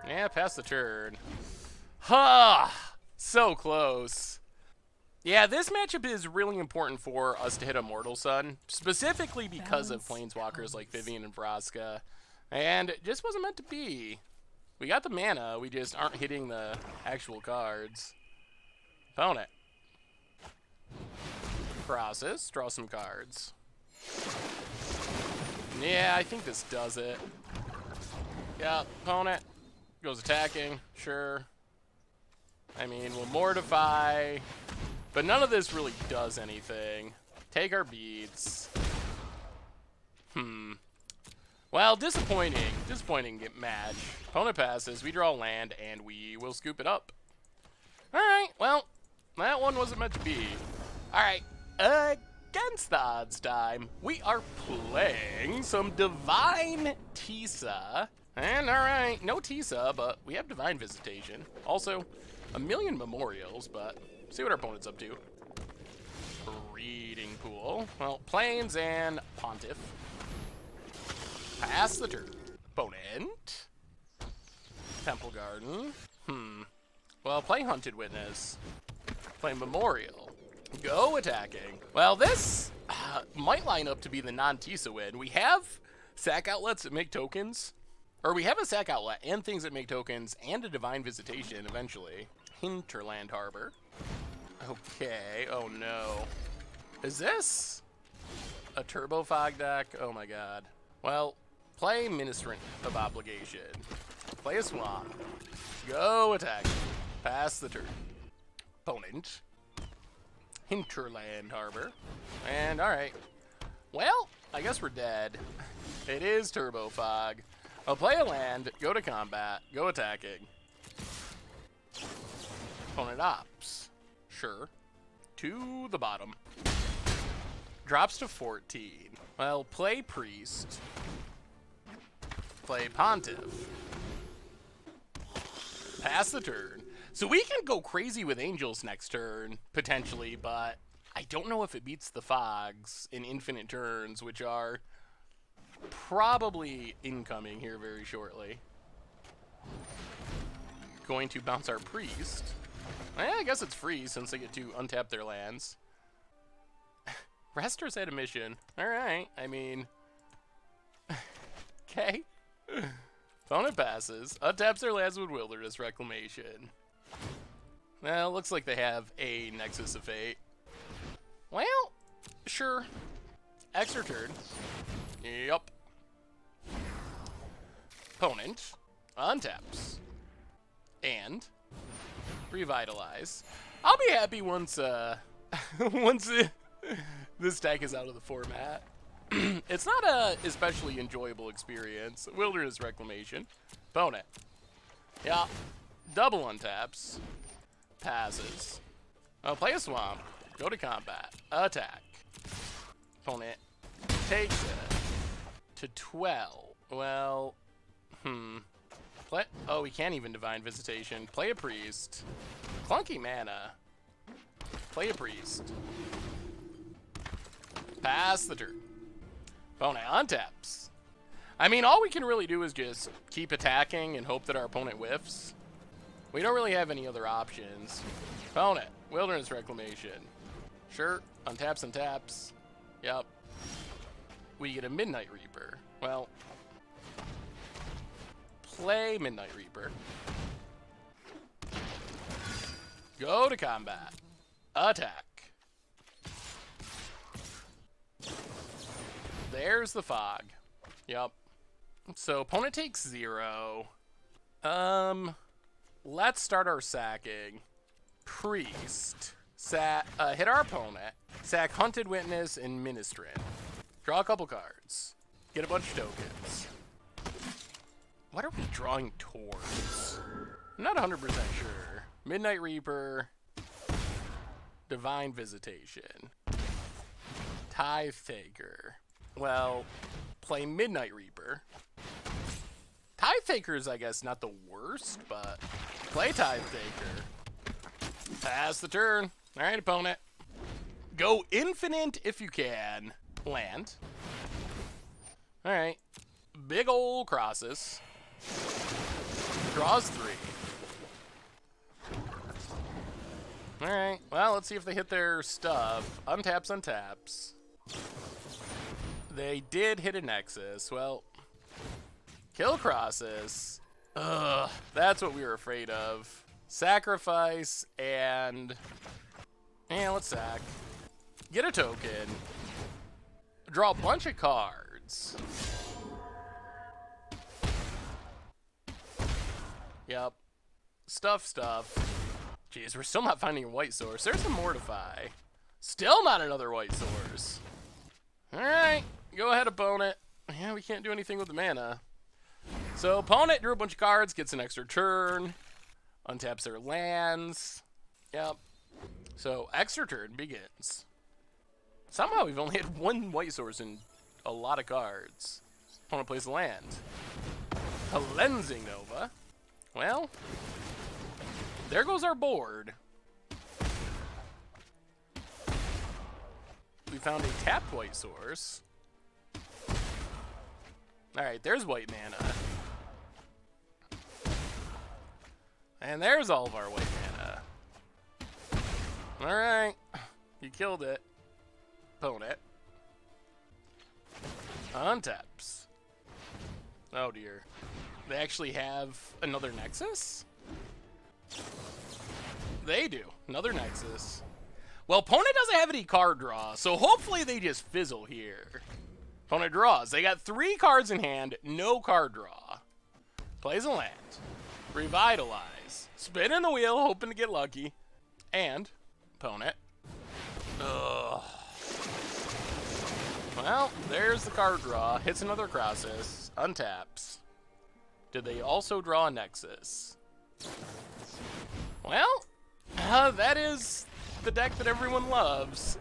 Yeah, pass the turn. Ha! So close. Yeah, this matchup is really important for us to hit a Mortal Sun, specifically because of Planeswalkers like Vivian and Vraska. And it just wasn't meant to be. We got the mana, we just aren't hitting the actual cards. Opponent. Process, draw some cards. Yeah, I think this does it. Yeah, opponent goes attacking, sure. I mean, we'll Mortify, but none of this really does anything. Take our beads. Well, disappointing. Disappointing match. Opponent passes, we draw land, and we will scoop it up. Alright, well, that one wasn't meant to be. Alright, against the odds time, we are playing some Divine Teysa. And alright, no Teysa, but we have Divine Visitation. Also, a million Memorials, but see what our opponent's up to. Breeding Pool. Well, Plains and Pontiff. Pass the turn. Opponent. Temple Garden. Well, play Hunted Witness. Play Memorial. Go attacking. Well, this might line up to be the non-Teysa win. We have sack outlets that make tokens. Or we have a sack outlet and things that make tokens and a Divine Visitation eventually. Hinterland Harbor. Okay. Oh, no. Is this a Turbo Fog deck? Oh, my God. Well, play Ministrant of Obligation. Play a Swamp. Go attack. Pass the turn. Opponent. Hinterland Harbor. And, alright. Well, I guess we're dead. It is Turbo Fog. I'll play a land, go to combat, go attacking. Opponent ops. Sure. To the bottom. Drops to 14. Well, play Priest. Play Pontiff. Pass the turn. So we can go crazy with Angels next turn, potentially, but I don't know if it beats the Fogs in infinite turns, which are probably incoming here very shortly. Going to bounce our Priest. I guess it's free since they get to untap their lands. Rester's at a mission. Alright, I mean... Okay. Opponent passes. Untaps their lands with Wilderness Reclamation. Well, looks like they have a Nexus of Fate. Well, sure. Extra turn. Yup. Opponent untaps. And revitalize. I'll be happy once once this deck is out of the format. It's not a especially enjoyable experience. Wilderness Reclamation. Opponent. Yeah. Double untaps. Passes. I'll play a Swamp. Go to combat. Attack. Opponent takes it to 12. Well, Play. Oh, we can't even Divine Visitation. Play a Priest. Clunky mana. Play a Priest. Pass the turn. Opponent untaps. I mean, all we can really do is just keep attacking and hope that our opponent whiffs. We don't really have any other options. Opponent. Wilderness Reclamation. Sure. Untaps and taps. Yep. We get a Midnight Reaper. Well, play Midnight Reaper. Go to combat. Attack. There's the Fog. Yep. So opponent takes 0. Let's start our sacking. Priest. Hit our opponent. Sack Hunted Witness and Ministrant. Draw a couple cards. Get a bunch of tokens. What are we drawing towards? I'm not 100% sure. Midnight Reaper. Divine Visitation. Tithe Taker. Well, play Midnight Reaper. Tithe Taker is, I guess, not the worst, but play Tithe Taker. Pass the turn. All right, opponent. Go infinite if you can. Land. All right. Big ol' crosses. Draws 3. All right. Well, let's see if they hit their stuff. Untaps, untaps. They did hit a Nexus. Well, kill crosses. Ugh, that's what we were afraid of. Sacrifice and... Yeah, let's sack. Get a token. Draw a bunch of cards. Yep. Stuff. Jeez, we're still not finding a white source. There's a Mortify. Still not another white source. Alright, go ahead, opponent. Yeah, we can't do anything with the mana. So, opponent drew a bunch of cards, gets an extra turn, untaps their lands. Yep. So, extra turn begins. Somehow we've only had one white source in a lot of cards. Opponent plays a land. Cleansing Nova. Well, there goes our board. We found a tapped white source. Alright, there's white mana. And there's all of our white mana. Alright. You killed it. Opponent. Untaps. Oh dear. They actually have another Nexus? They do. Another Nexus. Well, opponent doesn't have any card draw, so hopefully they just fizzle here. Opponent draws. They got 3 cards in hand, no card draw. Plays a land. Revitalize. Spinning the wheel, hoping to get lucky. And opponent. Ugh. Well, there's the card draw. Hits another Crosses. Untaps. Did they also draw a Nexus? Well, that is the deck that everyone loves.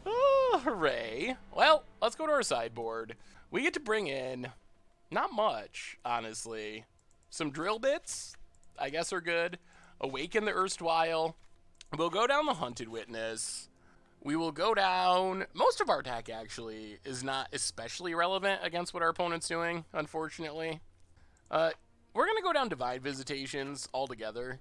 Oh, hooray. Well, let's go to our sideboard. We get to bring in, not much, honestly. Some drill bits, I guess are good. Awaken the Erstwhile. We'll go down the Hunted Witness. We will go down, most of our deck actually is not especially relevant against what our opponent's doing, unfortunately. We're going to go down Divine Visitations altogether.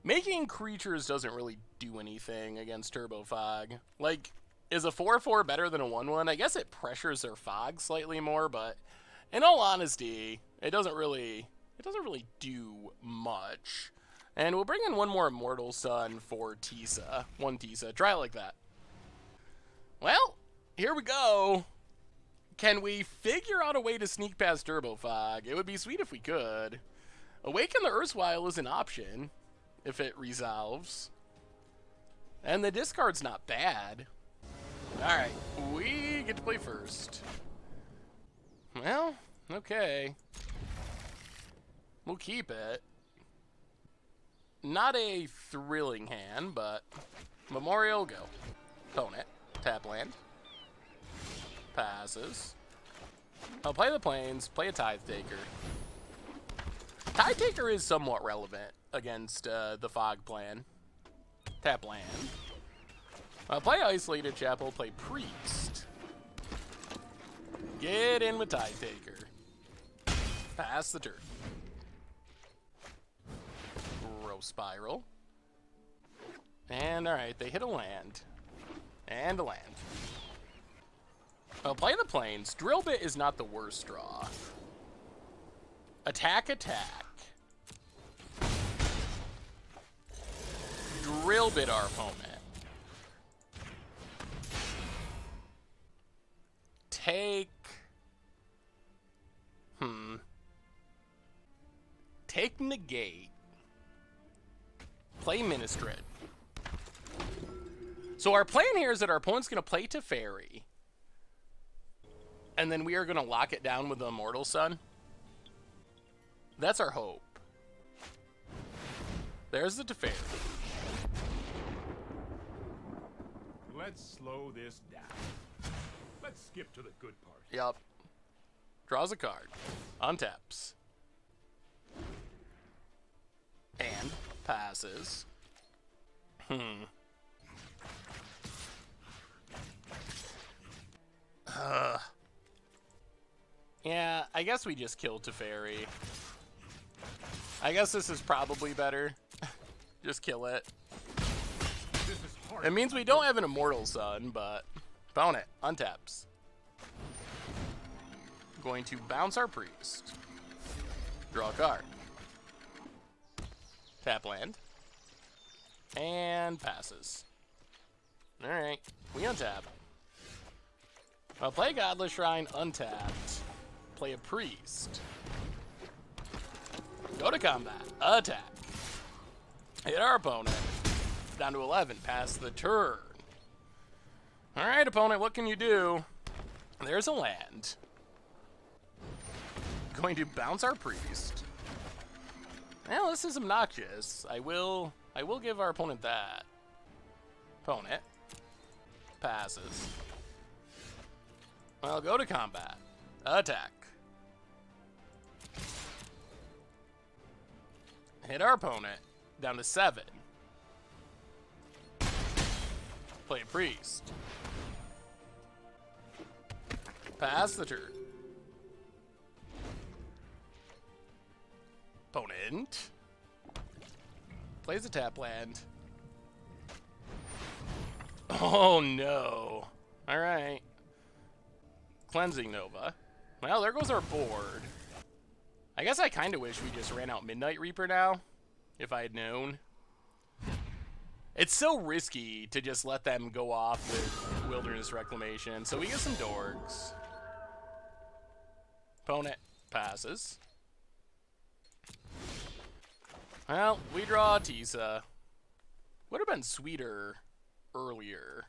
Making creatures doesn't really do anything against Turbo Fog. Like, is a 4/4 better than a 1/1? I guess it pressures their Fog slightly more, but in all honesty, it doesn't really do much. And we'll bring in one more Immortal Sun for Teysa. One Teysa. Try it like that. Well, here we go. Can we figure out a way to sneak past Turbo Fog? It would be sweet if we could. Awaken the Erstwhile is an option, if it resolves. And the discard's not bad. Alright, we get to play first. Well, okay. We'll keep it. Not a thrilling hand, but Memorial, go. Opponent, tap land. Passes. I'll play the Plains, play a Tithe Taker. Tithe Taker is somewhat relevant against the Fog plan. Tap land. I'll play Isolated Chapel, play Priest. Get in with Tithe Taker. Pass the turn. Growth Spiral. And alright, they hit a land. And a land. I'll play the Plains. Drill Bit is not the worst draw. Attack, attack. Drill Bit our opponent. Take... Take Negate. Play Ministrid. So our plan here is that our opponent's going to play Teferi. And then we are going to lock it down with the Immortal Sun. That's our hope. There's the Teferi. Let's slow this down. Let's skip to the good part. Yup. Draws a card. Untaps. And passes. Yeah, I guess we just kill Teferi. I guess this is probably better. Just kill it. This is hard. It means we don't have an Immortal Sun, but opponent untaps. Going to bounce our Priest. Draw a card. Tap land. And passes. Alright, we untap. I'll play Godless Shrine untapped. Play a Priest. Go to combat. Attack. Hit our opponent. Down to 11. Pass the turn. Alright, opponent, what can you do? There's a land. Going to bounce our Priest. Well, this is obnoxious. I will give our opponent that. Opponent. Passes. Well, go to combat. Attack. Hit our opponent. Down to 7. Play a Priest. Pass the turn. Opponent. plays a tap land. Oh no. Alright. Cleansing Nova. Well, there goes our board. I guess I kind of wish we just ran out Midnight Reaper now, if I had known. It's so risky to just let them go off with Wilderness Reclamation, so we get some Dorks. Opponent passes. Well, we draw Teysa. Would have been sweeter earlier.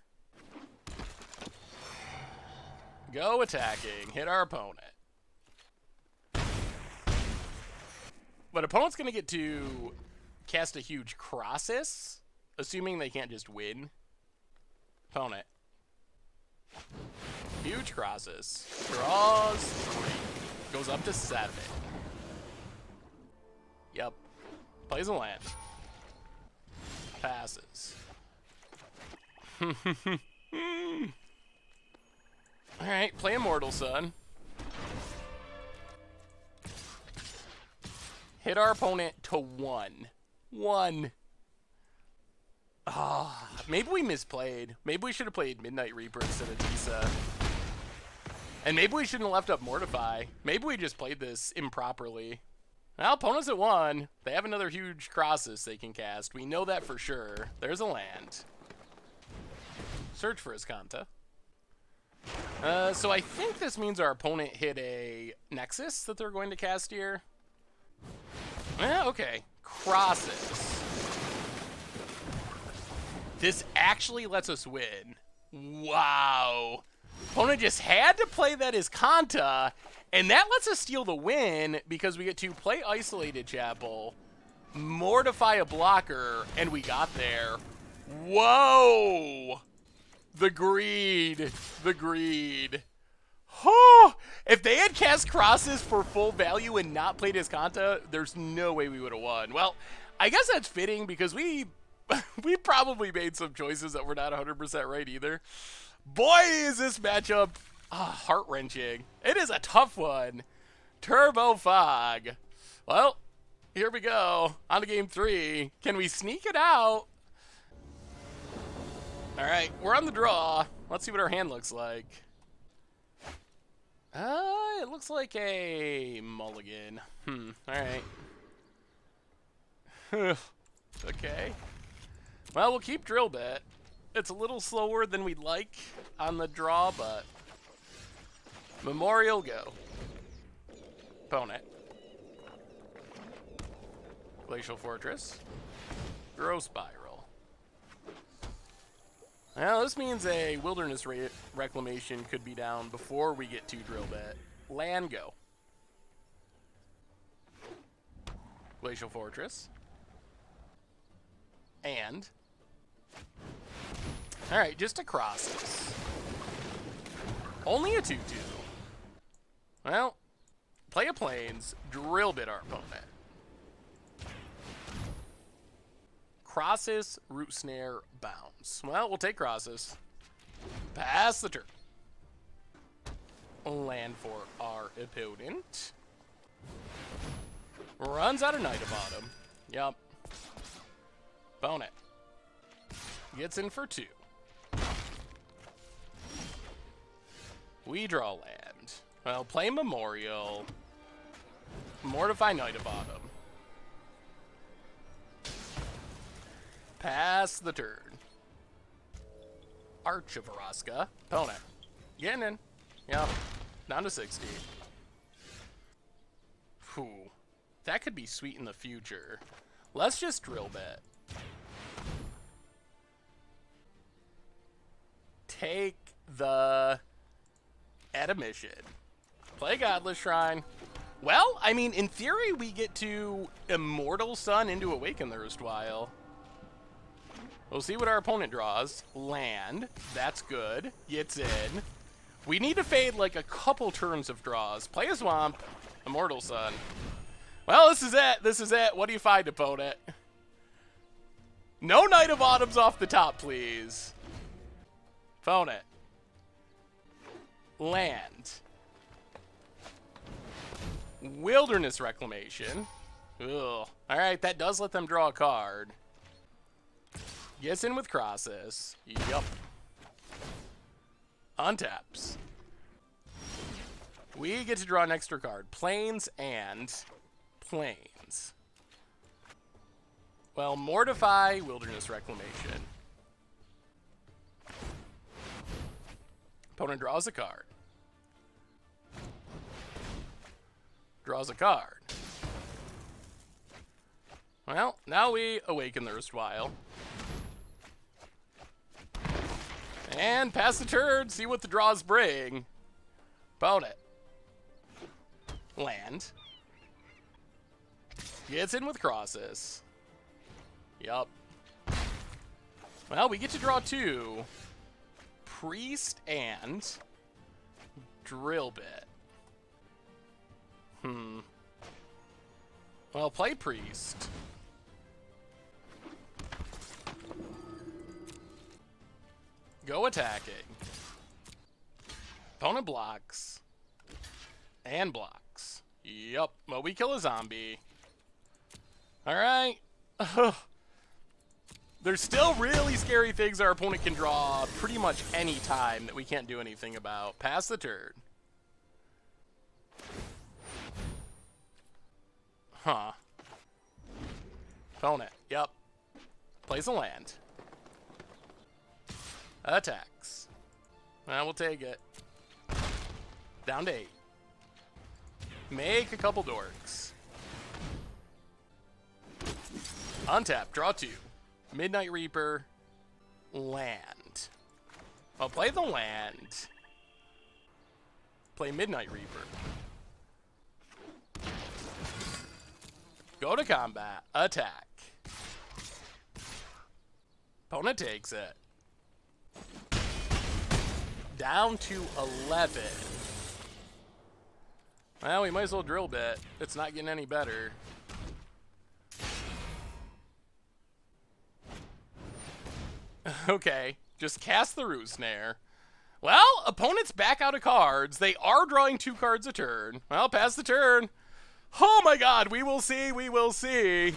Go attacking. Hit our opponent. But opponent's going to get to cast a huge Crossus, assuming they can't just win. Opponent. Huge Crossus. Draws 3. Goes up to 7. Yep. Plays a land. Passes. Alright, play Immortal Sun. Hit our opponent to 1. 1. Ah, maybe we misplayed. Maybe we should have played Midnight Reaper instead of Teysa. And maybe we shouldn't have left up Mortify. Maybe we just played this improperly. Well, opponent's at 1. They have another huge Crossus they can cast. We know that for sure. There's a land. Search for Iskanta. So I think this means our opponent hit a Nexus that they're going to cast here. Yeah, okay. Crossus. This actually lets us win. Wow. Opponent just had to play that Iskanta, and that lets us steal the win because we get to play Isolated Chapel, mortify a blocker, and we got there. Whoa! The greed. The greed. Oh, if they had cast Crosses for full value and not played Iskanta, there's no way we would have won. Well, I guess that's fitting because we probably made some choices that were not 100% right either. Boy, is this matchup heart-wrenching. It is a tough one. Turbo Fog. Well, here we go. On to game 3. Can we sneak it out? All right, we're on the draw. Let's see what our hand looks like. It looks like a mulligan. All right. Okay. Well, we'll keep Drill Bit. It's a little slower than we'd like on the draw, but Memorial go. Opponent. Glacial Fortress. Growth Spiral. Well, this means a Wilderness Reclamation could be down before we get to Drill Bit. Land go. Glacial Fortress. And alright, just a Crosses. Only a 2-2. Well, play a Plains, Drill Bit our opponent. Crosses, Root Snare, Bounce. Well, we'll take Crosses. Pass the turn. Land for our opponent. Runs out of Night of Autumn. Yup. Opponent. Gets in for 2. We draw land. Well, play Memorial. Mortify Night of Autumn. Pass the turn. Arch of Araska. Opponent. Getting in. Yep. Down to 60. Whew. That could be sweet in the future. Let's just Drill Bit. Take the Admission. Play Godless Shrine. Well, I mean, in theory, we get to Immortal Sun into Awaken the Erstwhile. We'll see what our opponent draws. Land. That's good. Gets in. We need to fade like a couple turns of draws. Play a Swamp. Immortal Sun. Well, this is it. This is it. What do you find, opponent? No Night of Autumn's off the top, please. Opponent. Land. Wilderness Reclamation. Ugh. Alright, that does let them draw a card. Gets in with crosses. Yup. Untaps. We get to draw an extra card. Plains and Plains. Well, Mortify, Wilderness Reclamation. Opponent draws a card. Draws a card. Well, now we awaken the erstwhile. And pass the turn, see what the draws bring. Opponent. Land. Gets in with crosses. Yup. Well, we get to draw 2. Priest and Drill Bit. Well, play Priest. Go attacking. Opponent blocks. And blocks. Yup. Well, we kill a zombie. Alright. There's still really scary things our opponent can draw pretty much any time that we can't do anything about. Pass the turn. Huh. Opponent. Yep. Plays a land. Attacks. Well, we'll take it. Down to 8. Make a couple dorks. Untap. Draw 2. Midnight Reaper. Land. I'll play the land. Play Midnight Reaper. Go to combat. Attack. Opponent takes it. Down to 11. Well, we might as well drill bit. It's not getting any better. Okay, just cast the Root Snare. Well, opponent's back out of cards. They are drawing 2 cards a turn. Well, pass the turn. Oh my god, we will see, we will see.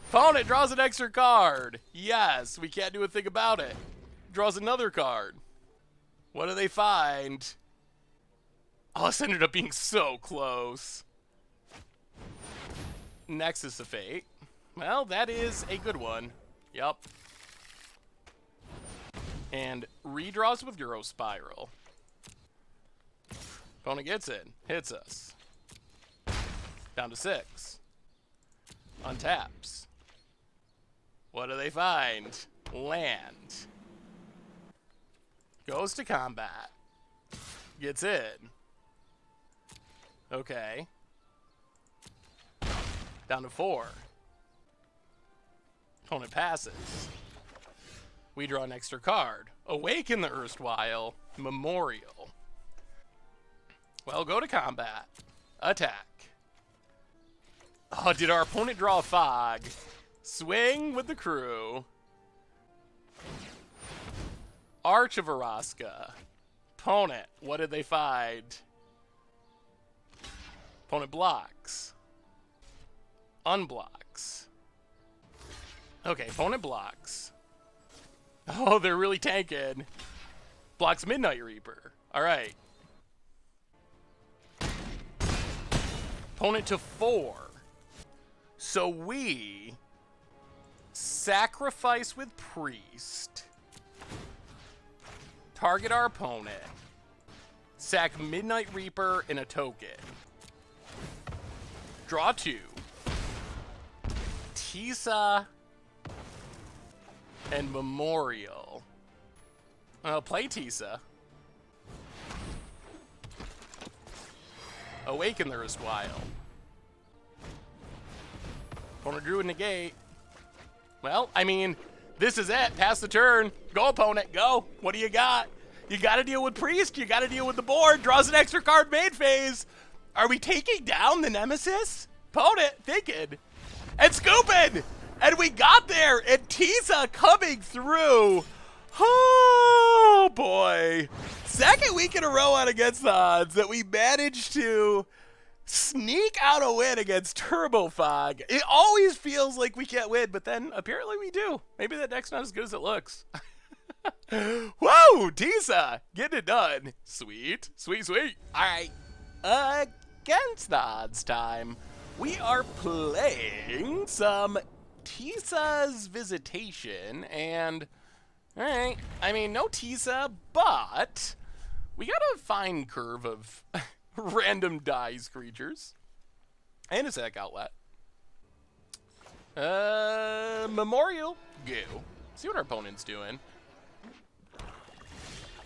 Opponent draws an extra card. Yes, we can't do a thing about it. Draws another card. What do they find? Oh, this ended up being so close. Nexus of Fate. Well, that is a good one. Yup. And redraws with Euro Spiral. Opponent gets in. Hits us. Down to 6. Untaps. What do they find? Land. Goes to combat. Gets in. Okay. Down to 4. Opponent passes. We draw an extra card. Awaken the erstwhile Memorial. Well, go to combat. Attack. Oh, did our opponent draw a Fog? Swing with the crew. Arch of Araska. Opponent, what did they find? Opponent blocks. Unblocks. Okay, opponent blocks. Oh, they're really tanking. Blocks Midnight Reaper. Alright. Opponent to 4. So we sacrifice with Priest. Target our opponent. Sack Midnight Reaper and a token. Draw 2. Teysa and Memorial. Play Teysa. Awaken the erstwhile. Opponent drew a negate. Well, I mean, this is it. Pass the turn. Go, opponent. Go. What do you got? You got to deal with Priest. You got to deal with the board. Draws an extra card main phase. Are we taking down the Nemesis? Opponent thinking. And scooping. And we got there. And Teysa coming through. Oh, boy. Second week in a row on Against the Odds that we managed to sneak out a win against Turbo Fog. It always feels like we can't win, but then apparently we do. Maybe that deck's not as good as it looks. Whoa, Teysa, getting it done. Sweet, sweet, sweet. All right, against the odds time, we are playing some Teysa's Visitation, and all right, I mean, no Teysa, but we got a fine curve of random dice creatures. And a sack outlet. Memorial. Go. See what our opponent's doing.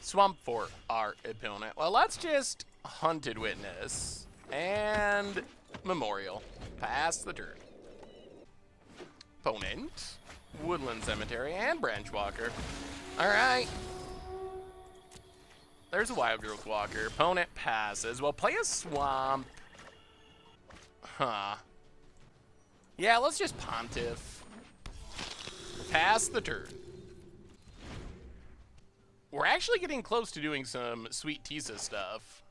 Swamp for our opponent. Well, let's just Hunted Witness. And Memorial. Pass the turn. Opponent. Woodland Cemetery and Branch Walker. Alright. There's a Wild Growth Walker. Opponent passes. Well, play a Swamp. Huh. Yeah, let's just Pontiff. Pass the turn. We're actually getting close to doing some sweet Teysa stuff.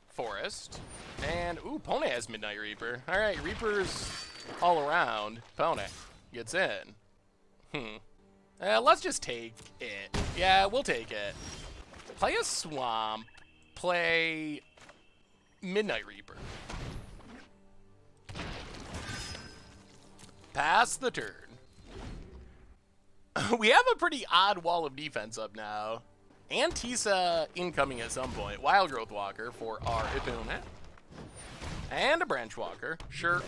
Forest. And, ooh, opponent has Midnight Reaper. Alright, Reaper's all around. Opponent gets in. Let's just take it. Yeah, we'll take it. Play a Swamp, play Midnight Reaper. Pass the turn. We have a pretty odd wall of defense up now. And Teysa incoming at some point. Wild Growth Walker for our opponent. And a Branch Walker, sure.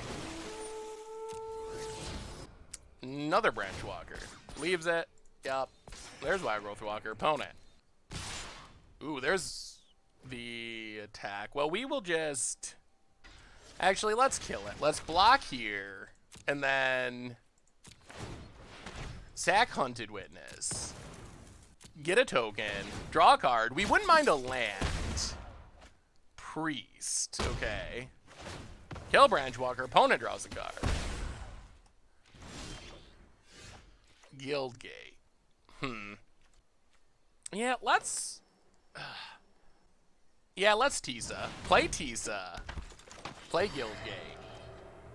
Another Branch Walker. Leaves it. Yup. There's Wild Growth Walker. Opponent. Ooh, there's the attack. Well, we will just... Actually, let's kill it. Let's block here. And then... Sack Hunted Witness. Get a token. Draw a card. We wouldn't mind a land. Priest. Okay. Kill Branch Walker. Opponent draws a card. Guildgate. Yeah, let's... Yeah, let's Teysa. Play Teysa. Play Guildgate.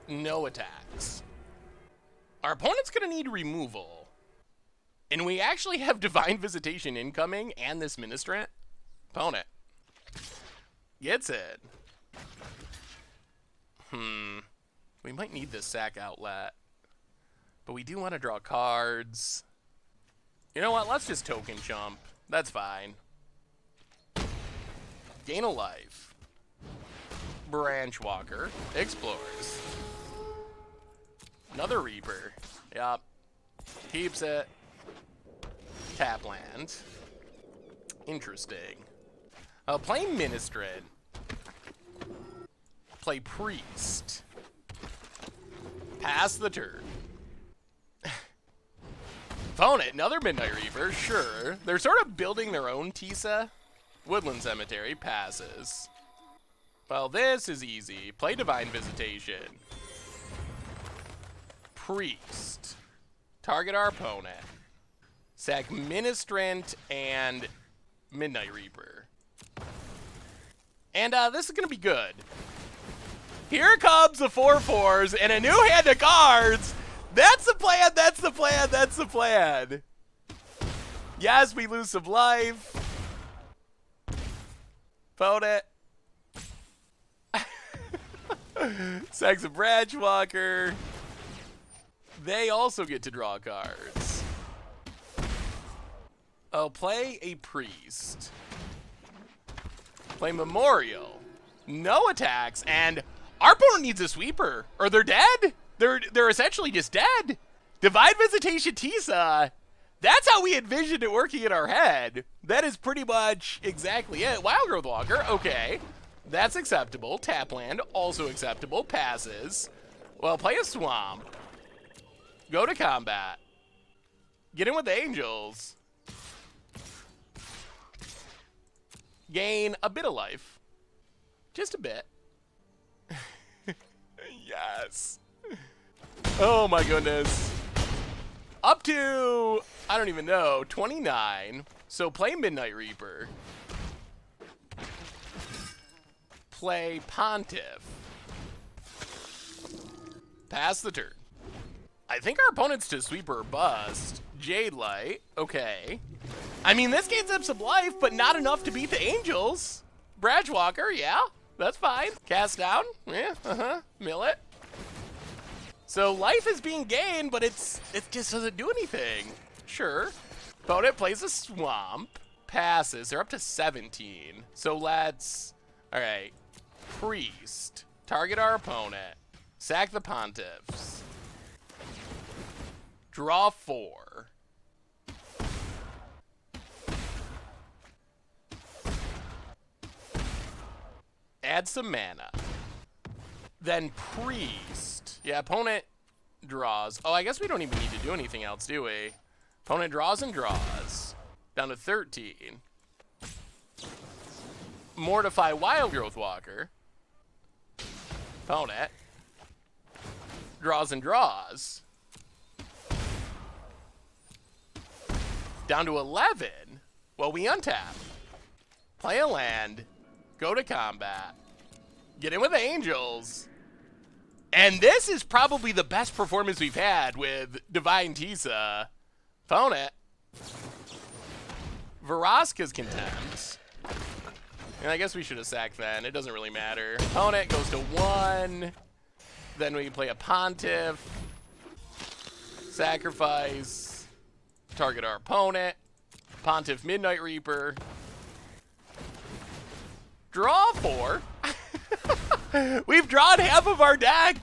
No attacks. Our opponent's going to need removal. And we actually have Divine Visitation incoming and this Ministrant. Opponent gets it. We might need this sack outlet. But we do want to draw cards. You know what? Let's just token chump. That's fine. Gain a life. Branch Walker. Explores. Another Reaper. Yup. Keeps it. Tap land. Interesting. Play Ministrant. Play Priest. Pass the turn. Opponent, another Midnight Reaper, sure. They're sort of building their own Teysa. Woodland Cemetery passes. Well, this is easy. Play Divine Visitation. Priest. Target our opponent. Sack Ministrant and Midnight Reaper. And this is going to be good. Here comes the 4/4s and a new hand of cards. That's the plan, that's the plan, that's the plan. Yes, we lose some life. Opponent. Sacks a Branch Walker. They also get to draw cards. Oh, play a Priest. Play Memorial. No attacks, and our opponent needs a Sweeper, or they're dead. They're essentially just dead. Divine Visitation Teysa. That's how we envisioned it working in our head. That is pretty much exactly it. Wild Growth Walker, okay. That's acceptable. Tap land, also acceptable. Passes. Well, play a Swamp. Go to combat. Get in with the Angels. Gain a bit of life. Just a bit. Yes. Oh my goodness. Up to, I don't even know, 29. So play Midnight Reaper. play Pontiff. Pass the turn. I think our opponent's to sweeper or bust. Jade Light, okay. I mean, this gains up some life, but not enough to beat the Angels. Bradgewalker, yeah, that's fine. Cast down, yeah, mill it. So life is being gained, but it just doesn't do anything. Sure. Opponent plays a swamp, passes, they're up to 17. So let's, all right, priest, target our opponent, sack the pontiffs, draw 4. Add some mana. Then priest. Yeah, opponent draws. Oh, I guess we don't even need to do anything else, do we? Opponent draws and draws. Down to 13. Mortify Wild Growth Walker. Opponent draws and draws. Down to 11. Well, we untap. Play a land. Go to combat. Get in with the Angels. And this is probably the best performance we've had with Divine Teysa. Opponent. Vraska's Contempt. And I guess we should have sacked then. It doesn't really matter. Opponent goes to 1. Then we can play a Pontiff. Sacrifice. Target our opponent. Pontiff Midnight Reaper. Draw 4. We've drawn half of our deck.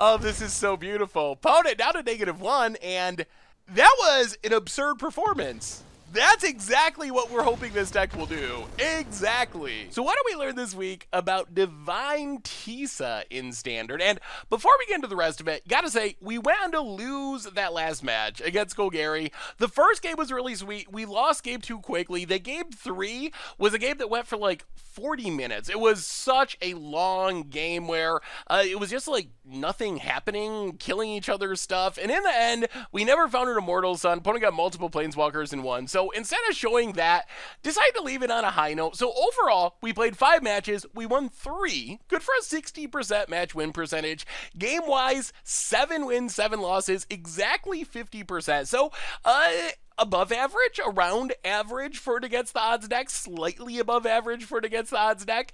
Oh, this is so beautiful. Opponent down to -1, and that was an absurd performance. That's exactly what we're hoping this deck will do. Exactly. So what do we learn this week about Divine Teysa in Standard? And before we get into the rest of it, gotta say, we went on to lose that last match against Golgari. The first game was really sweet. We lost game 2 quickly. The game 3 was a game that went for like 40 minutes. It was such a long game where it was just like nothing happening, killing each other's stuff. And in the end, we never found an Immortal Sun. Opponent got multiple Planeswalkers in one. So instead of showing that, decided to leave it on a high note. So overall, we played 5 matches. We won 3. Good for a 60% match win percentage. Game-wise, 7 wins, 7 losses, exactly 50%. So, above average, around average for it against the odds deck, slightly above average for it against the odds deck.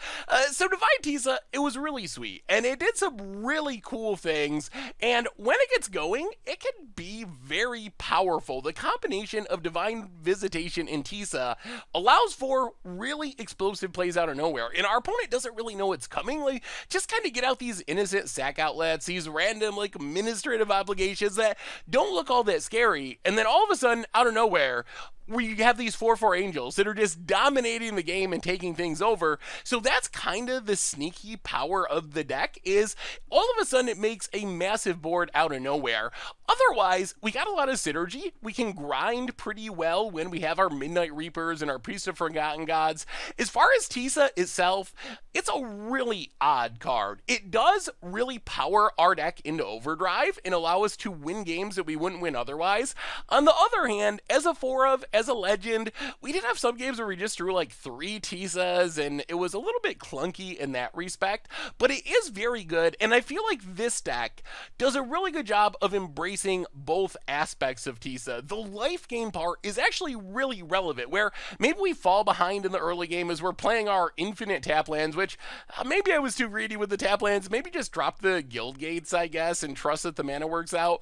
So Divine Teysa, it was really sweet, and it did some really cool things, and when it gets going, it can be very powerful. The combination of Divine Visitation and Teysa allows for really explosive plays out of nowhere, and our opponent doesn't really know it's coming. Like, just kind of get out these innocent sack outlets, these random, like, administrative obligations that don't look all that scary, and then all of a sudden, out of nowhere, where you have these 4/4 Angels that are just dominating the game and taking things over. So that's kind of the sneaky power of the deck, is all of a sudden it makes a massive board out of nowhere. Otherwise, we got a lot of synergy. We can grind pretty well when we have our Midnight Reapers and our Priest of Forgotten Gods. As far as Teysa itself, it's a really odd card. It does really power our deck into overdrive and allow us to win games that we wouldn't win otherwise. On the other hand, as a 4-of, as a legend, we did have some games where we just drew like 3 Teysas, and it was a little bit clunky in that respect, but it is very good, and I feel like this deck does a really good job of embracing both aspects of Teysa. The life gain part is actually really relevant, where maybe we fall behind in the early game as we're playing our infinite tap lands, which maybe I was too greedy with the tap lands, maybe just drop the guild gates, I guess, and trust that the mana works out,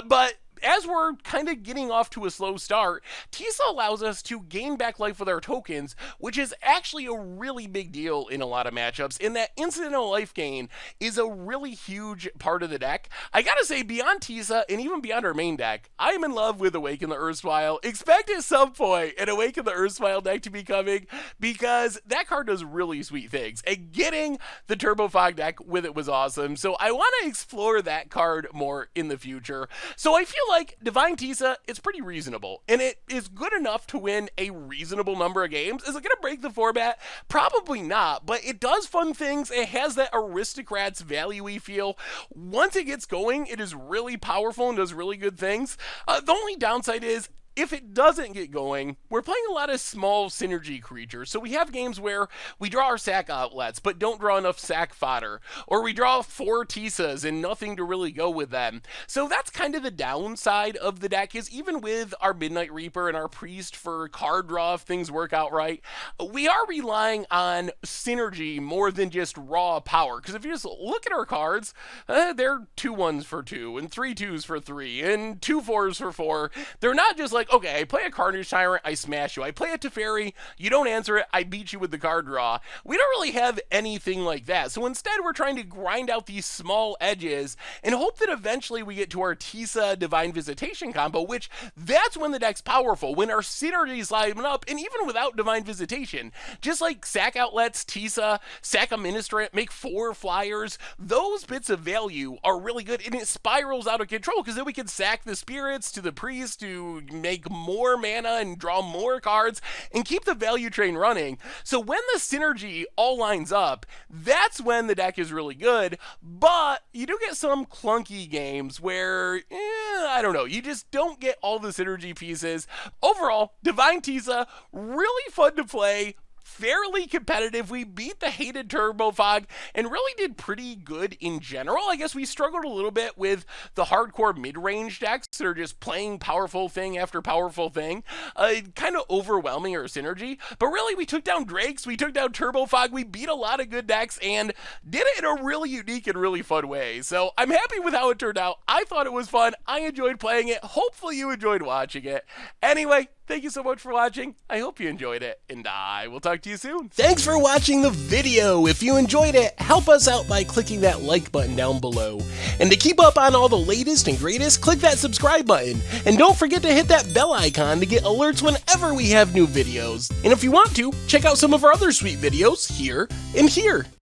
but as we're kind of getting off to a slow start, Teysa allows us to gain back life with our tokens, which is actually a really big deal in a lot of matchups, and that incidental life gain is a really huge part of the deck. I gotta say, beyond Teysa, and even beyond our main deck, I am in love with Awaken the Erstwhile. Expect at some point an Awaken the Erstwhile deck to be coming, because that card does really sweet things, and getting the Turbo Fog deck with it was awesome, so I want to explore that card more in the future. So I feel like Divine Teysa, it's pretty reasonable, and it is good enough to win a reasonable number of games. Is it going to break the format? Probably not, but it does fun things. It has that Aristocrats value-y feel. Once it gets going, it is really powerful and does really good things. The only downside is if it doesn't get going, we're playing a lot of small synergy creatures. So we have games where we draw our sack outlets, but don't draw enough sack fodder. Or we draw 4 Teysas and nothing to really go with them. So that's kind of the downside of the deck, is even with our Midnight Reaper and our Priest for card draw, if things work out right, we are relying on synergy more than just raw power. Because if you just look at our cards, they're 2 1s for 2, and 3 2s for 3, and 2 4s for 4. They're not just like, okay, I play a Carnage Tyrant, I smash you. I play a Teferi, you don't answer it, I beat you with the card draw. We don't really have anything like that. So instead, we're trying to grind out these small edges and hope that eventually we get to our Teysa Divine Visitation combo, which that's when the deck's powerful, when our synergies line up, and even without Divine Visitation, just like sack outlets, Teysa, sack a Ministrant, make 4 flyers, those bits of value are really good, and it spirals out of control, because then we can sack the spirits to the priest to make more mana and draw more cards and keep the value train running. So when the synergy all lines up, that's when the deck is really good. But you do get some clunky games where, I don't know, you just don't get all the synergy pieces. Overall, Divine Teysa, really fun to play, fairly competitive. We beat the hated Turbo Fog and really did pretty good in general. I guess we struggled a little bit with the hardcore mid-range decks that are just playing powerful thing after powerful thing, kind of overwhelming our synergy. But really, we took down Drakes, we took down Turbo Fog, we beat a lot of good decks and did it in a really unique and really fun way. So I'm happy with how it turned out. I thought it was fun. I enjoyed playing it. Hopefully you enjoyed watching it. Anyway, thank you so much for watching. I hope you enjoyed it, and I will talk to you soon. Thanks for watching the video. If you enjoyed it, help us out by clicking that like button down below. And to keep up on all the latest and greatest, click that subscribe button. And don't forget to hit that bell icon to get alerts whenever we have new videos. And if you want to, check out some of our other sweet videos here and here.